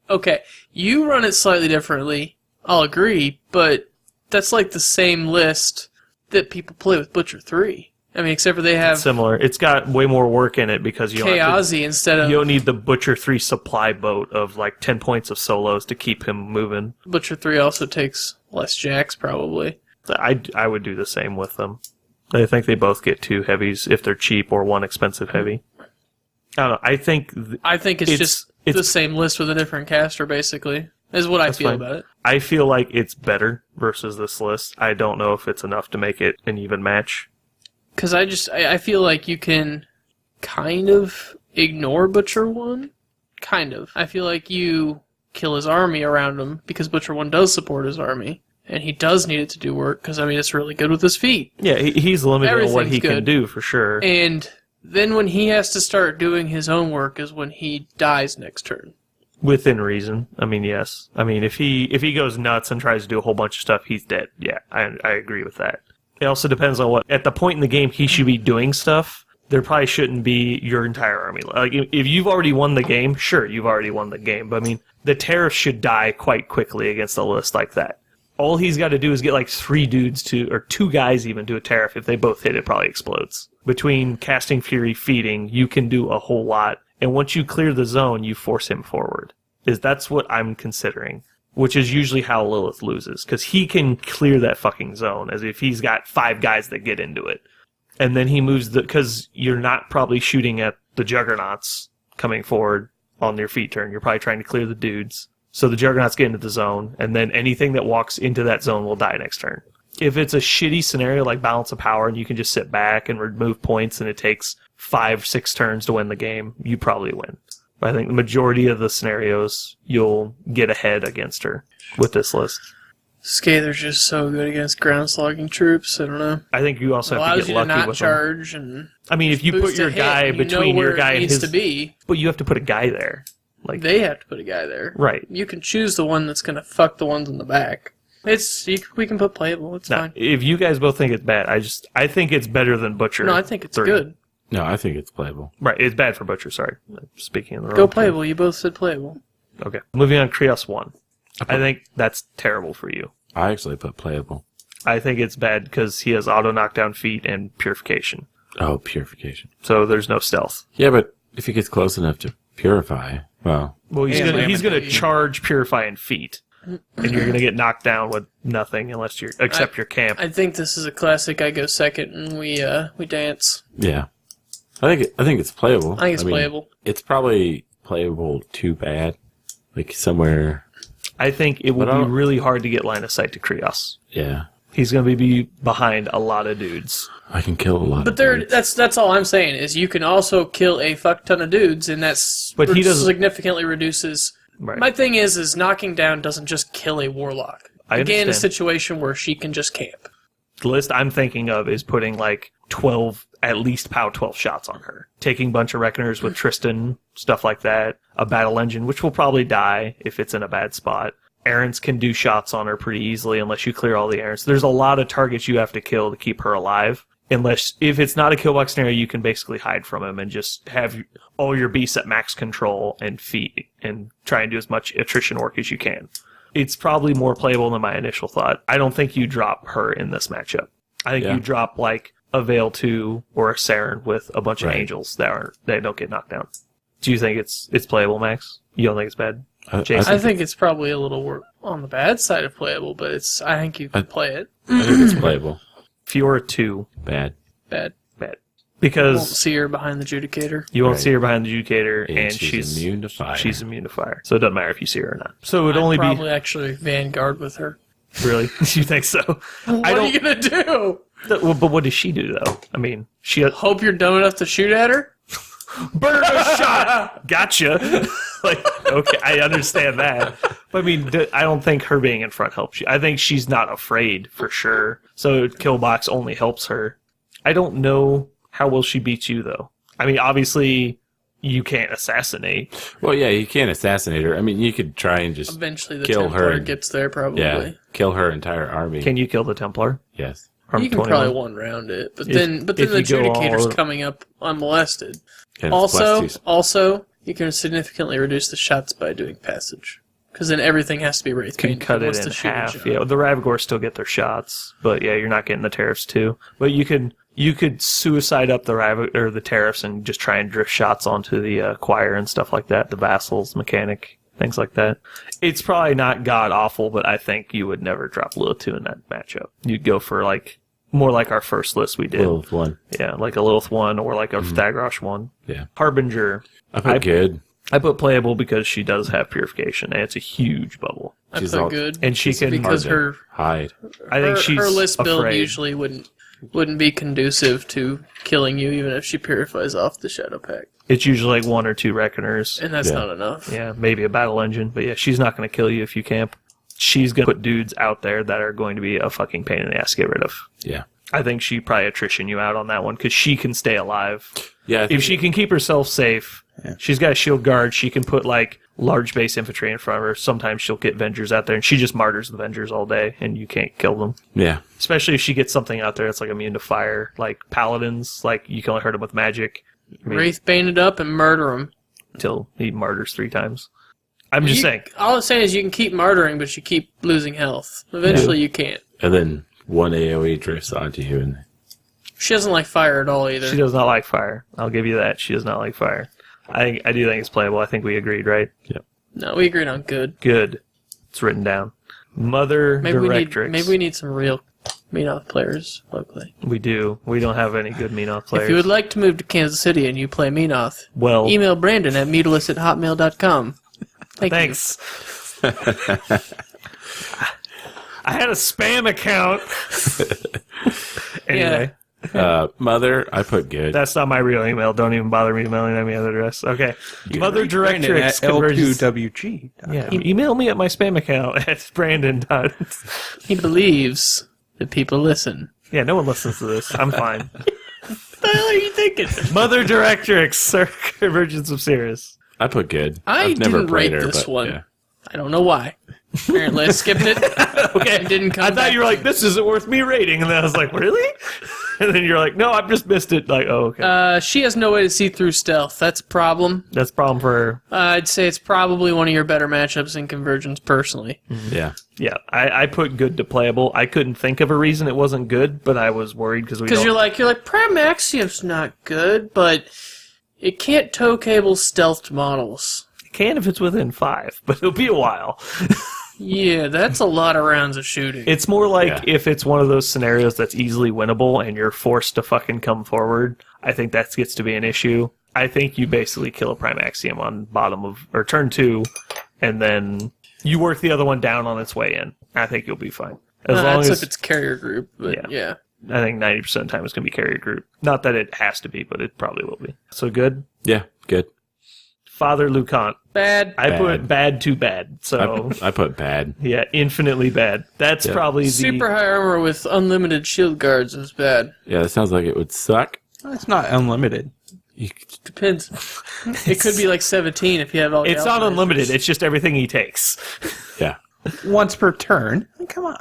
Okay, you run it slightly differently, I'll agree, but that's like the same list that people play with Butcher 3. I mean, except for they have... It's similar. It's got way more work in it because you don't need the Butcher 3 supply boat of like 10 points of solos to keep him moving. Butcher 3 also takes less jacks, probably. I would do the same with them. I think they both get 2 heavies if they're cheap or 1 expensive heavy. I don't know. I think it's just the same list with a different caster, basically, is what I feel about it. I feel like it's better versus this list. I don't know if it's enough to make it an even match. Because I feel like you can kind of ignore Butcher 1. Kind of. I feel like you kill his army around him because Butcher 1 does support his army. And he does need it to do work because, I mean, it's really good with his feet. Yeah, he's limited on what he can do, for sure. And then when he has to start doing his own work is when he dies next turn. Within reason. I mean, yes. I mean, if he goes nuts and tries to do a whole bunch of stuff, he's dead. Yeah, I agree with that. It also depends on at the point in the game he should be doing stuff. There probably shouldn't be your entire army. Like, if you've already won the game, sure, you've already won the game. But, I mean, the terrorists should die quite quickly against a list like that. All he's got to do is get like 3 dudes or 2 guys even to a tariff. If they both hit, it probably explodes. Between casting Fury, feeding, you can do a whole lot. And once you clear the zone, you force him forward. That's what I'm considering. Which is usually how Lylyth loses. Because he can clear that fucking zone as if he's got 5 guys that get into it. and then he moves because you're not probably shooting at the juggernauts coming forward on your feet turn. You're probably trying to clear the dudes. So the juggernauts get into the zone, and then anything that walks into that zone will die next turn. If it's a shitty scenario like Balance of Power and you can just sit back and remove points and it takes 5-6 turns to win the game, you probably win. But I think the majority of the scenarios, you'll get ahead against her with this list. Scather's just so good against ground slogging troops. I don't know. I think you also have to Allows get you to lucky not with charge them. and I mean, if you put boost your a hit guy and you know between your where guy it and needs his... to be. But you have to put a guy there. Like They have to put a guy there. Right. You can choose the one that's going to fuck the ones in the back. We can put playable. It's Now, fine. if you guys both think it's bad, I think it's better than Butcher. No, I think it's 3. good. No, I think it's playable. Right, it's bad for Butcher, sorry. I'm speaking in the wrong Go term. playable. You both said playable. Okay. Moving on, Krios 1. I think that's terrible for you. I actually put playable. I think it's bad because he has auto knockdown feat and purification. Oh, purification. So there's no stealth. Yeah, but if he gets close enough to purify, well, Well, he's Yeah, gonna Lamentating. charge purify and feat. And you're gonna get knocked down with nothing unless you're except your camp. I think this is a classic. I go second and we dance. yeah. I think it's playable. I think it's playable. It's probably playable too bad. Like somewhere, I think it will But I be don't- really hard to get line of sight to Krios. yeah. He's gonna be behind a lot of dudes. I can kill a lot But of there, dudes. that's all I'm saying is you can also kill a fuck ton of dudes, and that's But he doesn't- significantly reduces. Right. My thing is knocking down doesn't just kill a warlock. I Again, a understand. situation where she can just camp. The list I'm thinking of is putting like 12, at least POW 12 shots on her. Taking a bunch of Reckoners with Tristan, stuff like that. A Battle Engine, which will probably die if it's in a bad spot. Errants can do shots on her pretty easily unless you clear all the Errants. There's a lot of targets you have to kill to keep her alive. If it's not a killbox scenario, you can basically hide from him and just have all your beasts at max control and feet and try and do as much attrition work as you can. It's probably more playable than my initial thought. I don't think you drop her in this matchup. I think you drop like a Veil 2 or a Saren with a bunch of Right. angels that don't get knocked down. Do you think it's playable, Max? You don't think it's bad? Jayson? I think it's probably a little on the bad side of playable, but I think you can play it. I think it's playable. Fiora 2, Bad. Bad. bad. Won't Because see her behind the judicator. you won't Right. see her behind the Adjudicator, And and she's immune to fire. She's immune to fire. So it doesn't matter if you see her or not. So it would I'd only probably actually Vanguard with her. be... Really? You think so? What are you gonna do? Well, but what does she do, though? I mean, she... Hope you're dumb enough to shoot at her? Burn a shot! Gotcha! Like, okay, I understand that. But I mean, I don't think her being in front helps you. I think she's not afraid, for sure. So Killbox only helps her. I don't know how will she beat you, though. I mean, obviously, you can't assassinate. Well, yeah, you can't assassinate her. I mean, you could try and just Eventually the kill her. Templar gets there, probably. Yeah, kill her entire army. Can you kill the Templar? Yes. From You can 21? probably one round it, but If- then the if you go Adjudicator's all- coming up unmolested. And it's plus Also, you can significantly reduce the shots by doing passage, because then everything has to be Wraith Can Bane cut wants it to in shoot a half. shot. Yeah, the Ravagors still get their shots, but yeah, you're not getting the tariffs too. But you could suicide up the tariffs and just try and drift shots onto the choir and stuff like that, the vassals, mechanic, things like that. It's probably not god awful, but I think you would never drop Lylyth2 in that matchup. You'd go for more like our first list we did. Lylyth 1. Yeah, like a Lylyth 1 or like a Thagrosh 1. Yeah. Harbinger. I put good. I put playable because she does have purification and it's a huge bubble. I She's put all- good, And she can because hard to her hide. I think she's her list build afraid. usually wouldn't be conducive to killing you, even if she purifies off the Shadow Pact, It's usually like 1 or 2 Reckoners. and that's Yeah. not enough. Yeah, maybe a battle engine, but yeah, she's not going to kill you if you camp. She's going to put dudes out there that are going to be a fucking pain in the ass to get rid of. Yeah. I think she probably attrition you out on that one because she can stay alive. Yeah. I If think- she can keep herself safe, she's got a shield guard. She can put like large base infantry in front of her. Sometimes she'll get Vengers out there, and she just martyrs the Vengers all day, and you can't kill them. yeah. Especially if she gets something out there that's like immune to fire, like Paladins. Like you can only hurt them with magic. I mean, Wraith Bane it up and murder him. until he martyrs 3 times. I'm just saying. All I'm saying is you can keep martyring, but you keep losing health. Eventually, you can't. And then one AoE drifts onto you. And She doesn't like fire at all either. She does not like fire. I'll give you that. She does not like fire. I do think it's playable. I think we agreed, right? No, we agreed on good. Good. It's written down. Mother Maybe Directrix. we need some real Menoth players locally. We do. We don't have any good Menoth players. If you would like to move to Kansas City and you play Menoth, well, email Brandon at mutilus@hotmail.com. thanks. I had a spam account. Anyway. Mother, I put good. That's not my real email. Don't even bother me emailing my email address. Okay. Mother Brandon Directrix at conversions. L2WG. Yeah, email me at my spam account at Brandon. He believes that people listen. Yeah, no one listens to this. I'm fine. What the hell are you thinking? Mother Directrix, Convergence of Cirrus. I put good. I I've never didn't played rate her, this but, one. Yeah. I don't know why. Apparently I skipped it. Okay. It didn't come I thought back. you were like, this isn't worth me rating. And then I was like, really? And then you're like, no, I've just missed it. Like, oh, okay. She has no way to see through stealth. That's a problem. That's a problem for her. I'd say it's probably one of your better matchups in Convergence, personally. Yeah. Yeah, I put good to playable. I couldn't think of a reason it wasn't good, but I was worried because You're like, Pramaxium's not good, but it can't tow cable stealthed models. It can if it's within 5, but it'll be a while. Yeah, that's a lot of rounds of shooting. It's more like if it's one of those scenarios that's easily winnable and you're forced to fucking come forward. I think that gets to be an issue. I think you basically kill a Primaxium on bottom of or turn 2, and then you work the other one down on its way in. I think you'll be fine. As long that's as if it's carrier group, but yeah. I think 90% of the time it's going to be carrier group. Not that it has to be, but it probably will be. So good. Yeah, good. Father Lucant. Bad. I put bad to bad. So I put bad. yeah, infinitely bad. That's probably the Super high armor with unlimited shield guards is bad. Yeah, that sounds like it would suck. It's not unlimited. Depends. It could be like 17 if you have all the It's not alchemizers. unlimited. It's just everything he takes. Yeah. Once per turn. Come on.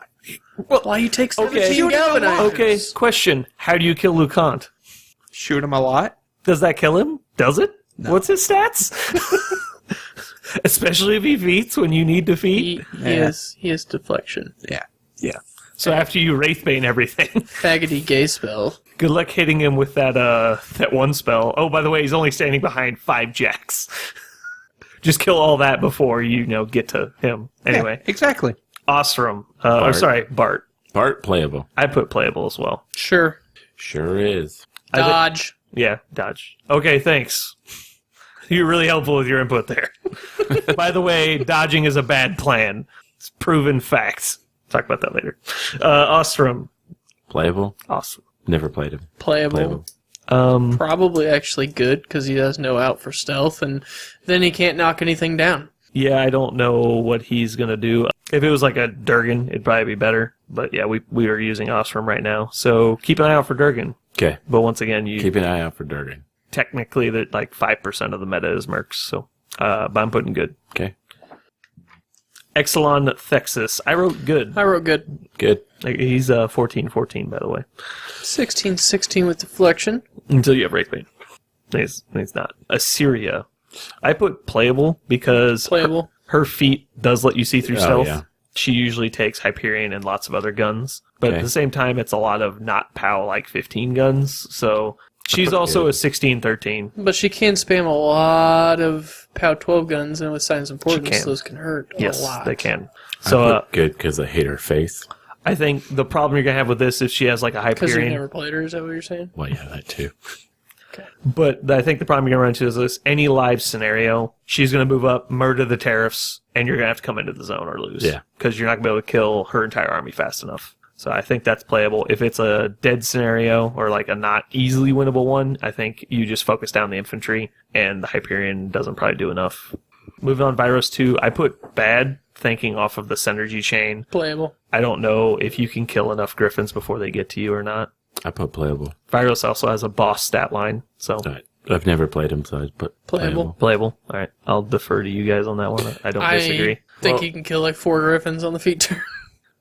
Why you take 17 Okay. galvanizers? Okay, question. How do you kill Lucant? Shoot him a lot. Does that kill him? Does it? No. What's his stats? Especially if he feats when you need to feat. He has deflection. Yeah. Yeah. So after you Wraithbane everything, Faggoty gay spell. good luck hitting him with that one spell. Oh, by the way, he's only standing behind 5 jacks. Just kill all that before you get to him. Anyway, Yeah, exactly. Ostrom. Bart. Bart, playable. I put playable as well. Sure. Sure is. Dodge. Yeah, dodge. Okay, thanks. You're really helpful with your input there. By the way, dodging is a bad plan. It's proven fact. Talk about that later. Ostrom. Playable. Awesome. Never played him. Playable. Probably actually good because he has no out for stealth, and then he can't knock anything down. Yeah, I don't know what he's going to do. If it was like a Durgan, it'd probably be better. But yeah, we are using Ostrom right now. So keep an eye out for Durgan. Okay. But once again, Keep an eye out for Durgan. technically that like 5% of the meta is mercs. So, but I'm putting good. Okay. Exelon Thexus. I wrote good. I wrote good. Good. He's 14-14, by the way. 16-16 with deflection. Until you have Wraithbane. He's not. Assyria. I put playable because Playable. her feat does let you see through stealth. Yeah. She usually takes Hyperion and lots of other guns. But at the same time, it's a lot of not POW like 15 guns. So she's also a 16-13. But she can spam a lot of POW 12 guns, and with Signs of Importance, can. those can hurt a Yes, lot. they can. I So put good because I hate her face. I think the problem you're going to have with this is she has like a Because you've Hyperion. never played her, is that what you're saying? Well, yeah, that too. But I think the problem you're going to run into is this. Any live scenario, she's going to move up, murder the tariffs, and you're going to have to come into the zone or lose. Yeah. Because you're not going to be able to kill her entire army fast enough. So I think that's playable. If it's a dead scenario or like a not easily winnable one, I think you just focus down the infantry, and the Hyperion doesn't probably do enough. Moving on, Virus 2, I put bad, thinking off of the synergy chain. Playable. I don't know if you can kill enough Griffins before they get to you or not. I put playable. Virus also has a boss stat line, so I've never played him, so I put Playable. playable. All right, I'll defer to you guys on that one. I don't disagree. I think he can kill like 4 Griffins on the feet turn.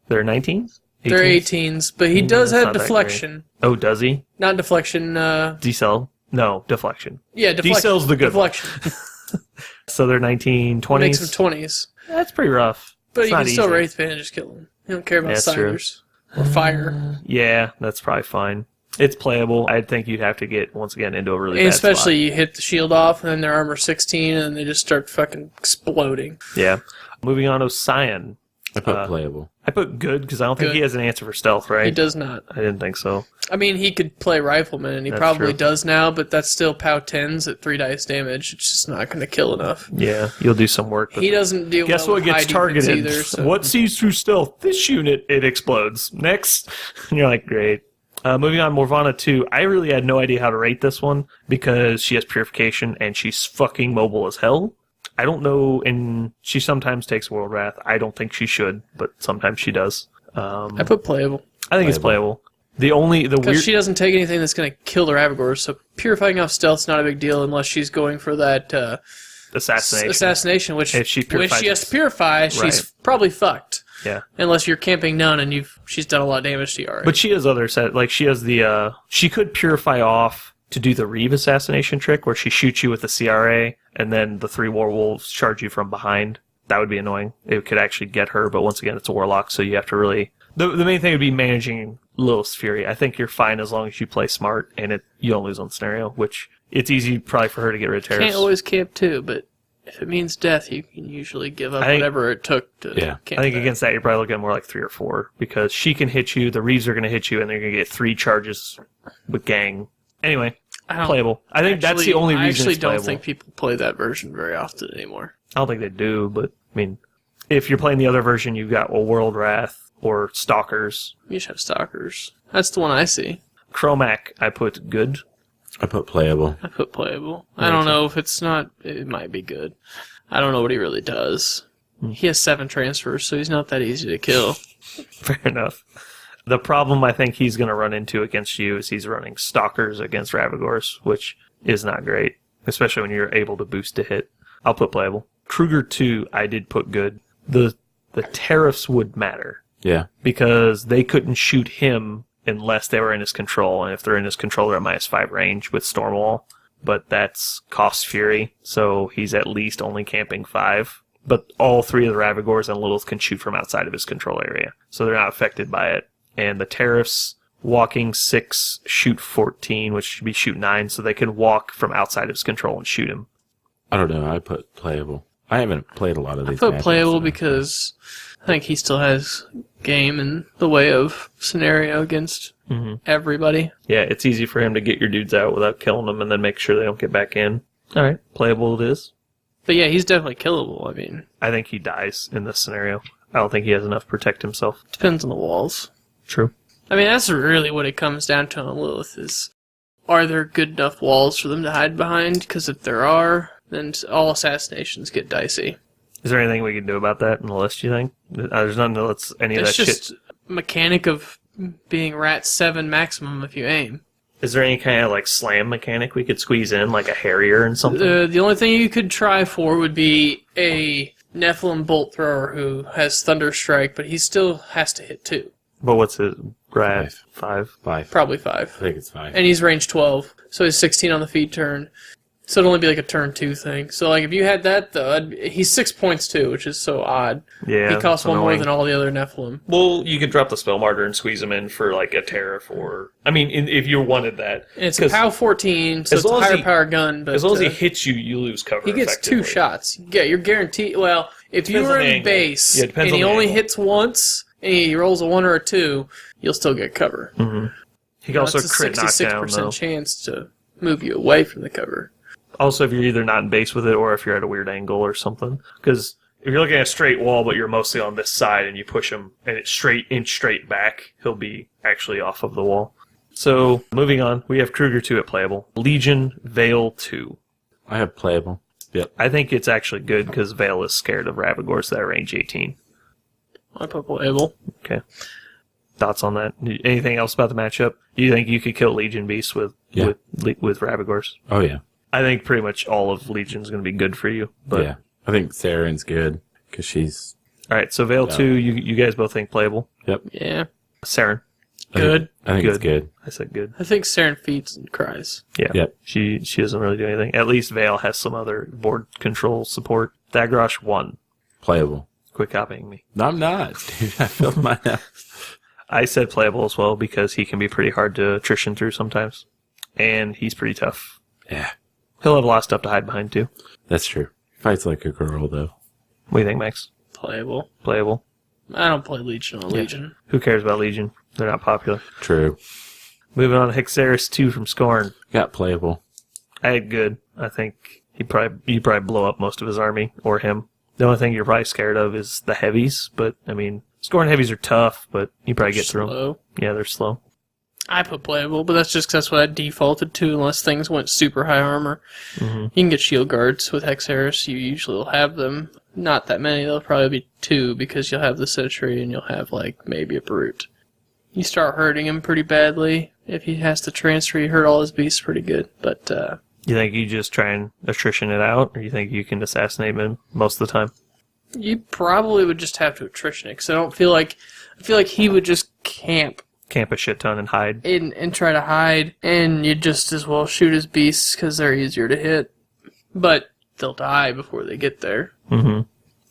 They're 19s? They're 18s, but he does that's have not that deflection. Oh, does he? Not deflection, Decel? No, deflection. yeah, deflection. Decel's the good one. deflection. So they're 19, 20s? Makes him 20s. That's pretty rough. But It's you not can still easy. Wraithbane and just kill him. You don't care about That's true. Siders. Or fire. Yeah, that's probably fine. It's playable. I think you'd have to get, once again, into a really And bad especially you hit the shield off, and then their armor 16, and they just start fucking exploding. spot. Yeah. Moving on to Cyan. I put playable. I put good because I don't think Good. he has an answer for stealth, right? He does not. I didn't think so. I mean, he could play Rifleman, and he That's probably true. does now, but that's still POW 10s at 3 dice damage. It's just not going to kill enough. Yeah, you'll do some work. But He doesn't deal guess well what with high gets defense targeted? either. So. What sees through stealth? This unit, it explodes. Next. And you're like, great. Moving on, Morvana 2. I really had no idea how to rate this one because she has Purification and she's fucking mobile as hell. I don't know, and she sometimes takes World Wrath. I don't think she should, but sometimes she does. I put playable. I think it's playable. The Because weird... she doesn't take anything that's going to kill the Ravagors, so purifying off stealth's not a big deal unless she's going for that assassination, which If she when purifies she has to purify, she's probably fucked. Yeah. Unless you're camping none and she's done a lot of damage to you already. But she has other set, like she has the, she could purify off to do the Reeve assassination trick where she shoots you with the CRA and then the 3 werewolves charge you from behind. That would be annoying. It could actually get her, but once again, it's a warlock, so you have to really... The main thing would be managing Lilith's Fury. I think you're fine as long as you play smart and you don't lose on scenario, which it's easy probably for her to get rid of terrorists. Can't always camp too, but if it means death, you can usually give up whatever it took to camp. I think against that, you're probably looking at more like 3 or 4 because she can hit you, the Reeves are going to hit you, and they're going to get 3 charges with gang. Anyway, playable. I think that's the only reason it's I actually playable. don't think people play that version very often anymore. I don't think they do, but I mean, if you're playing the other version, you've got World Wrath or Stalkers. You should have Stalkers. That's the one I see. Chromac, I put good. I put playable. I put playable. I don't know if it's not... It might be good. I don't know what he really does. He has 7 transfers, so he's not that easy to kill. Fair enough. The problem I think he's going to run into against you is he's running Stalkers against Ravagors, which is not great, especially when you're able to boost to hit. I'll put playable. Kruger 2, I did put good. The tariffs would matter. Yeah. Because they couldn't shoot him unless they were in his control, and if they're in his control, they're at -5 range with Stormwall. But that's cost Fury, so he's at least only camping 5. But all 3 of the Ravagors and Lilith can shoot from outside of his control area, so they're not affected by it. And the tariffs, walking 6, shoot 14, which should be shoot 9, so they can walk from outside of his control and shoot him. I don't know. I put playable. I haven't played a lot of these. I put matchups, playable so. because I think he still has game in the way of scenario against everybody. Yeah, it's easy for him to get your dudes out without killing them and then make sure they don't get back in. All right, playable it is. But yeah, he's definitely killable. I mean, I think he dies in this scenario. I don't think he has enough to protect himself. depends on the walls. True. I mean, that's really what it comes down to on Lilith is, are there good enough walls for them to hide behind? Because if there are, then all assassinations get dicey. Is there anything we can do about that in the list, you think? There's nothing that lets any of It's that just shit... mechanic of being rat 7 maximum if you aim. Is there any kind of like slam mechanic we could squeeze in, like a Harrier and something? The only thing you could try for would be a Nephilim Bolt Thrower who has Thunder Strike, but he still has to hit 2. But what's his grad? 5? 5. Probably I 5. think it's 5. And he's range 12, so he's 16 on the feed turn. So it'd only be like a turn 2 thing. So like if you had that, though, he's 6 points too, which is so odd. Yeah, He costs that's 1 more annoying. than all the other Nephilim. Well, you could drop the Spell Martyr and squeeze him in for like a Tariff or... I mean, if you wanted that. And it's a POW 14, so as it's a long as higher he- power gun. But As long as he hits you, you lose cover. he gets 2 effectively. shots. Yeah, you're guaranteed. Well, if you Depends were on the in angle. base Yeah, it depends and he on the only angle. hits once and he rolls a 1 or a 2, you'll still get cover. He can also it's a crit knockdown, 66% though. chance to move you away from the cover. Also, if you're either not in base with it or if you're at a weird angle or something. Because if you're looking at a straight wall, but you're mostly on this side and you push him and it's straight back, he'll be actually off of the wall. So, moving on, we have Kruger 2 at playable. Legion Veil 2. I have playable. Yep. I think it's actually good because Veil is scared of Ravagors that are range 18. I put playable. Okay. Thoughts on that? Anything else about the matchup? Do you think you could kill Legion Beasts with Ravagors? Oh, yeah. I think pretty much all of Legion's going to be good for you. But Yeah. I think Saren's good because she's... all right, so Veil Yeah. 2, you guys both think playable. Yeah. Saren, Good. I think it's good. I said good. I think Saren feeds and cries. Yeah. Yep. She doesn't really do anything. At least Veil has some other board control support. Thagrosh 1. Playable. Quit copying me. No, I'm not, dude. I filled mine out. I said playable as well because he can be pretty hard to attrition through sometimes. And he's pretty tough. Yeah, He'll have a lot of stuff to hide behind too. that's true. Fights like a girl, though. What do you think, Max? Playable. Playable. I don't play Legion on Legion. Who cares about Legion? They're not popular. True. Moving on to Hexeris 2 from Scorn. Got playable. I had good. I think you probably blow up most of his army, or him. The only thing you're probably scared of is the heavies, but, I mean, Scorn heavies are tough, but you probably get through them. Slow. Yeah, they're slow. I put playable, but that's just 'cause that's what I defaulted to unless things went super high armor. Mm-hmm. You can get shield guards with Hexeris. You usually will have them. Not that many. There'll probably be 2 because you'll have the Sentry and you'll have, like, maybe a Brute. You start hurting him pretty badly. If he has to transfer, you hurt all his beasts pretty good. But, You think you just try and attrition it out, or you think you can assassinate him most of the time? you probably would just have to attrition it, because I feel like he would just camp A shit ton and hide. and try to hide, and you'd just as well shoot his beasts because they're easier to hit. But they'll die before they get there. Mm-hmm.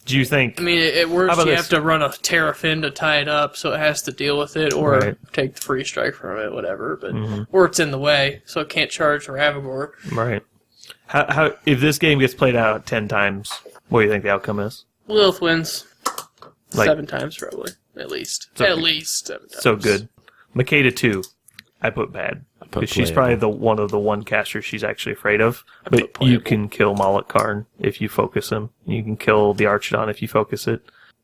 Do you think... I mean, at worst, you this? have to run a Terrafin to tie it up, so it has to deal with it, or take the free strike from it, whatever. But or it's in the way, so it can't charge Ravagore. Right. How if this game gets played out 10 times, what do you think the outcome is? Lylyth wins. Like- 7 times, probably. At least. So- At least 7 times. So good. Makeda 2, I put bad. Because she's probably one of the one casters she's actually afraid of. But you can kill Moloch Karn if you focus him. You can kill the Archidon if you focus it.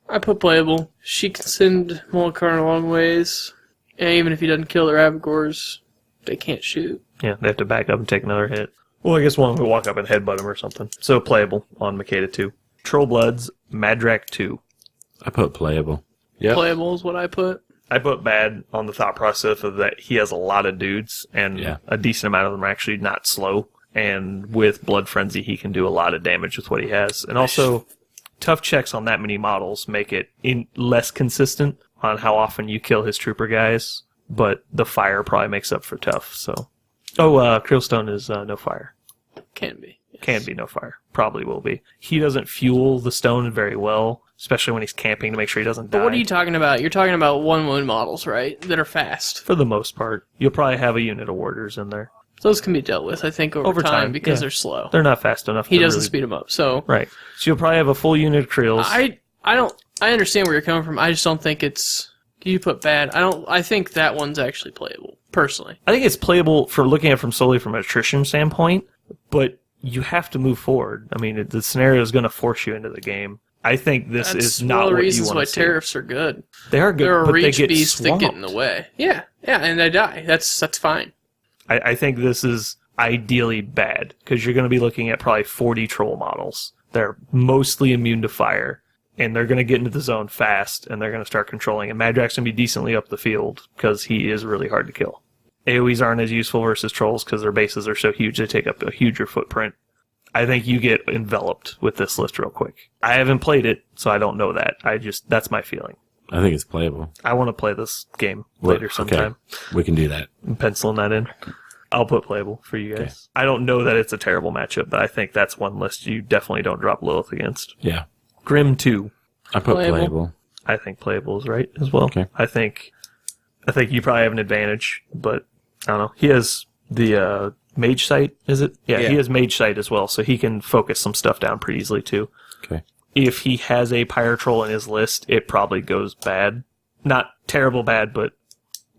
I put playable. She can send Moloch-Karn a long ways. And even if he doesn't kill the Ravagores, they can't shoot. Yeah, they have to back up and take another hit. Well, I guess one will walk up and headbutt him or something. So playable on Makeda 2. Trollbloods, Madrak 2. I put playable. Yeah. Playable is what I put. I put bad on the thought process of that he has a lot of dudes, and a decent amount of them are actually not slow. And with Blood Frenzy, he can do a lot of damage with what he has. And also, tough checks on that many models make it less consistent on how often you kill his trooper guys, but the fire probably makes up for tough. So, Krillstone is no fire. Can be. Yes. Can be no fire. Probably will be. He doesn't fuel the stone very well, especially when he's camping to make sure he doesn't die. But what are you talking about? You're talking about 1/1 models, right? That are fast. For the most part. You'll probably have a unit of warders in there. Those can be dealt with, I think, over time because they're slow. They're not fast enough. He doesn't speed them up, so... Right. So you'll probably have a full unit of Krills. I understand where you're coming from. I just don't think it's... You put bad. I think that one's actually playable, personally. I think it's playable for looking at it from solely from an attrition standpoint, but you have to move forward. I mean, the scenario is going to force you into the game. I think this is not what you want to see. That's one of the reasons why tariffs are good. They are good, There are but they reach get beasts swamped. that get in the way. Yeah, and they die. That's fine. I think this is ideally bad, because you're going to be looking at probably 40 troll models. They're mostly immune to fire, and they're going to get into the zone fast, and they're going to start controlling. And Madrak's going to be decently up the field, because he is really hard to kill. AoEs aren't as useful versus trolls, because their bases are so huge, they take up a huger footprint. I think you get enveloped with this list real quick. I haven't played it, so I don't know that. That's my feeling. I think it's playable. I want to play this game later sometime. Okay. We can do that. I'm penciling that in. I'll put playable for you guys. Okay. I don't know that it's a terrible matchup, but I think that's one list you definitely don't drop Lylyth against. Yeah. Grim 2. I put playable. I think playable is right as well. Okay. I think you probably have an advantage, but I don't know. He has the Mage Sight, is it? Yeah, he has Mage Sight as well, so he can focus some stuff down pretty easily too. Okay. If he has a Pyre Troll in his list, it probably goes bad. Not terrible bad, but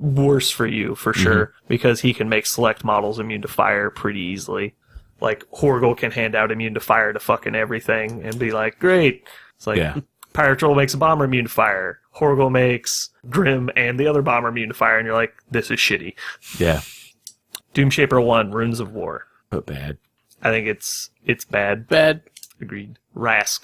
worse for you, for sure, because he can make select models immune to fire pretty easily. Like, Horgel can hand out immune to fire to fucking everything and be like, great. It's like, Pyre Troll makes a bomber immune to fire. Horgel makes Grim and the other bomber immune to fire, and you're like, this is shitty. Yeah. Doomshaper 1, Runes of War. Put bad. I think it's bad. Bad. Agreed. Rask.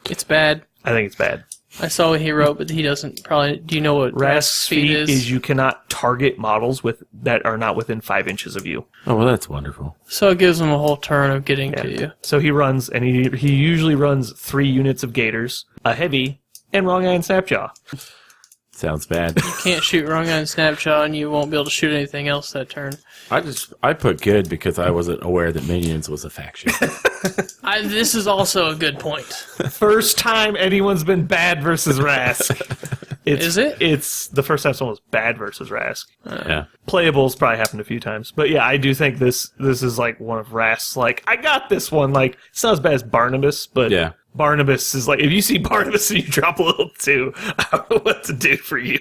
It's bad. I think it's bad. I saw what he wrote, but he doesn't probably... Do you know what Rask's feat is? You cannot target models that are not within 5 inches of you. Oh, well, that's wonderful. So it gives him a whole turn of getting to you. So he runs, and he usually runs 3 units of Gators, a heavy, and Wrong Eye and Snapjaw. Sounds bad. You can't shoot Wrong Eye and Snapjaw, and you won't be able to shoot anything else that turn. I put good because I wasn't aware that Minions was a faction. This is also a good point. First time anyone's been bad versus Rask. Is it? It's the first time someone was bad versus Rask. Yeah. Playable's probably happened a few times. But yeah, I do think this is like one of Rask's, like, I got this one. Like, it's not as bad as Barnabas, but Yeah. Barnabas is like, if you see Barnabas and you drop a little 2, I don't know what to do for you.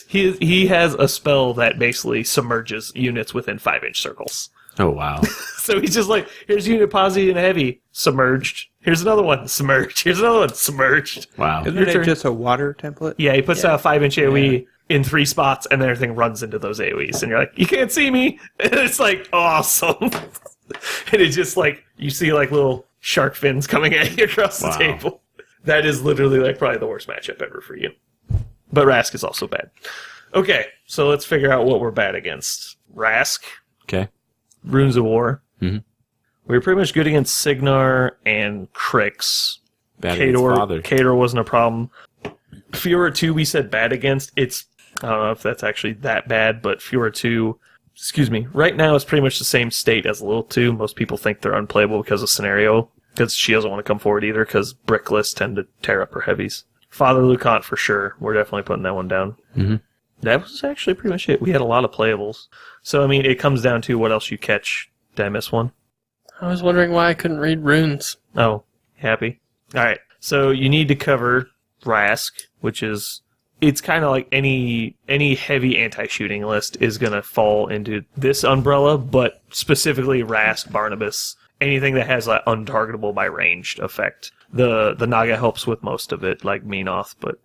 He has a spell that basically submerges units within 5-inch circles. Oh, wow. So he's just like, here's unit posse and heavy, submerged. Here's another one, submerged. Here's another one, submerged. Wow. Isn't Your it turn. just a water template? Yeah, he puts out a 5-inch AoE in 3 spots, and then everything runs into those AoEs. And you're like, you can't see me. And it's like, awesome. And it's just like, you see like little shark fins coming at you across the Wow. table. That is literally like probably the worst matchup ever for you. But Rask is also bad. Okay, so let's figure out what we're bad against. Rask, Okay. Runes of War. Mhm. We were pretty much good against Signar and Crix. Bad against Father. Kador wasn't a problem. Fiora 2 we said bad against. It's, I don't know if that's actually that bad, but Fiora 2, right now it's pretty much the same state as Lylyth 2. Most people think they're unplayable because of scenario, because she doesn't want to come forward either, because brick lists tend to tear up her heavies. Father Lucant for sure. We're definitely putting that one down. Mhm. That was actually pretty much it. We had a lot of playables. So, I mean, it comes down to what else you catch. Did I miss one? I was wondering why I couldn't read runes. Oh, happy. All right. So you need to cover Rask, which is, it's kind of like any heavy anti-shooting list is going to fall into this umbrella, but specifically Rask, Barnabas, anything that has like untargetable by ranged effect. The Naga helps with most of it, like Menoth, but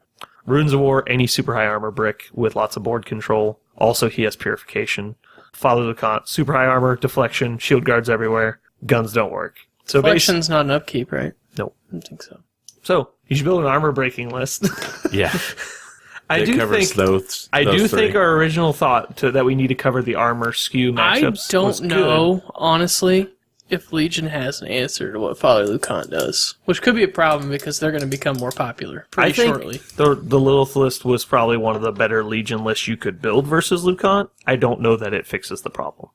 Runes of War, any super high armor brick with lots of board control. Also, he has Purification. Father Lucant, super high armor, deflection, shield guards everywhere. Guns don't work. So Collection's not an upkeep, right? Nope. I don't think so. So you should build an armor breaking list. Yeah. I It do covers think those think three. our original thought that we need to cover the armor skew matchups. I was don't good. know, honestly, if Legion has an answer to what Father Lucant does, which could be a problem because they're going to become more popular pretty I think shortly. the Lylyth list was probably one of the better Legion lists you could build versus Lucant. I don't know that it fixes the problem.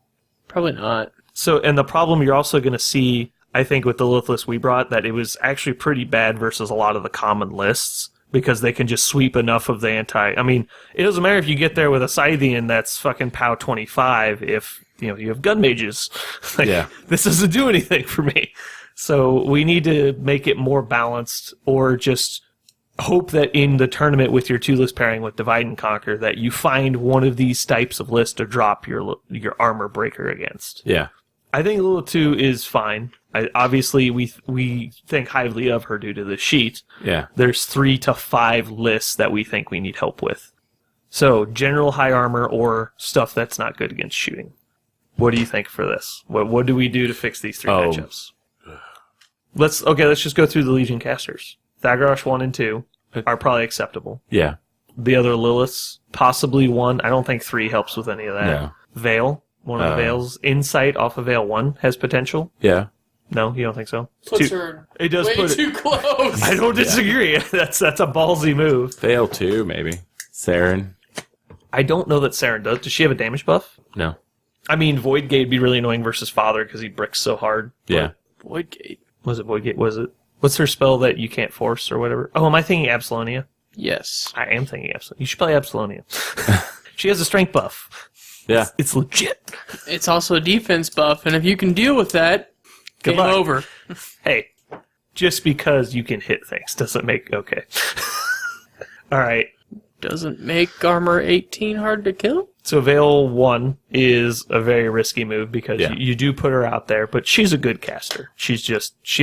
Probably not. So, and the problem you're also going to see, I think, with the Lylyth list we brought, that it was actually pretty bad versus a lot of the common lists, because they can just sweep enough of the anti... I mean, it doesn't matter if you get there with a Scythian that's fucking POW 25 if, you have gun mages. Like, Yeah. This doesn't do anything for me. So we need to make it more balanced, or just hope that in the tournament with your 2-list pairing with Divide and Conquer, that you find one of these types of lists to drop your armor breaker against. Yeah. I think Lylyth 2 is fine. Obviously, we think highly of her due to the sheet. Yeah. There's 3 to 5 lists that we think we need help with. So, general high armor or stuff that's not good against shooting. What do you think for this? What do we do to fix these 3 matchups? Let's just go through the Legion casters. Thagrosh 1 and 2 are probably acceptable. Yeah. The other Liliths, possibly 1. I don't think 3 helps with any of that. No. Veil, one of the Veils. Insight off of Veil 1 has potential. Yeah. No, you don't think so? Puts 2. her It does way put it. too close. I don't disagree. That's a ballsy move. Fail 2, maybe. Saren. I don't know that Saren does. Does she have a damage buff? No. I mean, Void Gate would be really annoying versus Father because he bricks so hard. Yeah. Voidgate. Was it Void Gate? Was it? What's her spell that you can't force or whatever? Oh, am I thinking Absolonia? Yes. I am thinking Absolonia. You should play Absolonia. She has a strength buff. Yeah. It's legit. It's also a defense buff, and if you can deal with that, Good game luck. over. Hey, just because you can hit things doesn't make... Okay. All right. Doesn't make armor 18 hard to kill? So Veil 1 is a very risky move because Yeah. you do put her out there, but she's a good caster. She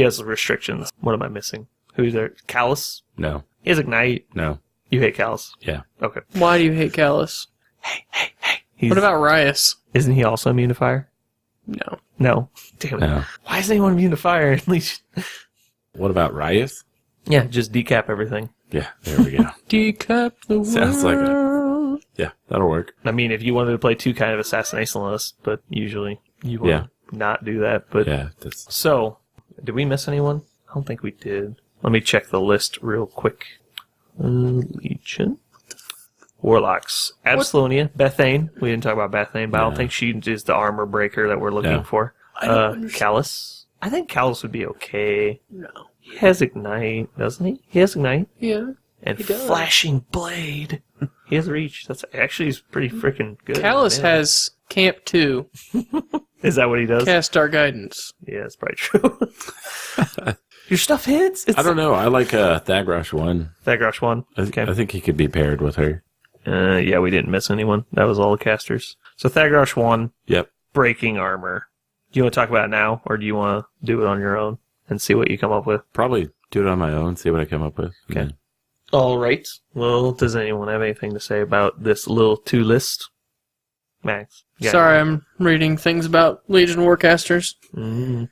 has restrictions. What am I missing? Who's there? Callus? No. He has Ignite. No. You hate Callus? Yeah. Okay. Why do you hate Callus? He's, What about Rias? Isn't he also immune to fire? No. No. Damn it. No. Why isn't anyone immune to fire? At least. What about Riot? Yeah, just decap everything. Yeah. There we go. Decap the Sounds like world. Yeah. That'll work. I mean, if you wanted to play 2 kind of assassination lists, but usually you want to not do that. But Yeah. That's... So, did we miss anyone? I don't think we did. Let me check the list real quick. Legion. Warlocks. Absolonia. Bethane. We didn't talk about Bethane, but I don't No. think she is the armor breaker that we're looking No. for. I don't understand. Callus. I think Callus would be okay. No. He has Ignite, doesn't he? He has Ignite. Yeah. and He does. flashing blade. He has reach. That's actually he's pretty freaking good. Callus Man. has Camp 2, Is that what he does? Cast Dark Guidance. Yeah, that's probably true. Your stuff hits. I don't know. I like Thagrosh 1. Thagrosh 1. I think he could be paired with her. Yeah, we didn't miss anyone. That was all the casters. So Thagrosh 1, Yep. breaking armor. Do you want to talk about it now, or do you want to do it on your own and see what you come up with? Probably do it on my own, see what I come up with. Okay. All right. Well, does anyone have anything to say about this Lylyth2 list? Max? Yeah. Sorry, I'm reading things about Legion Warcasters. Mm.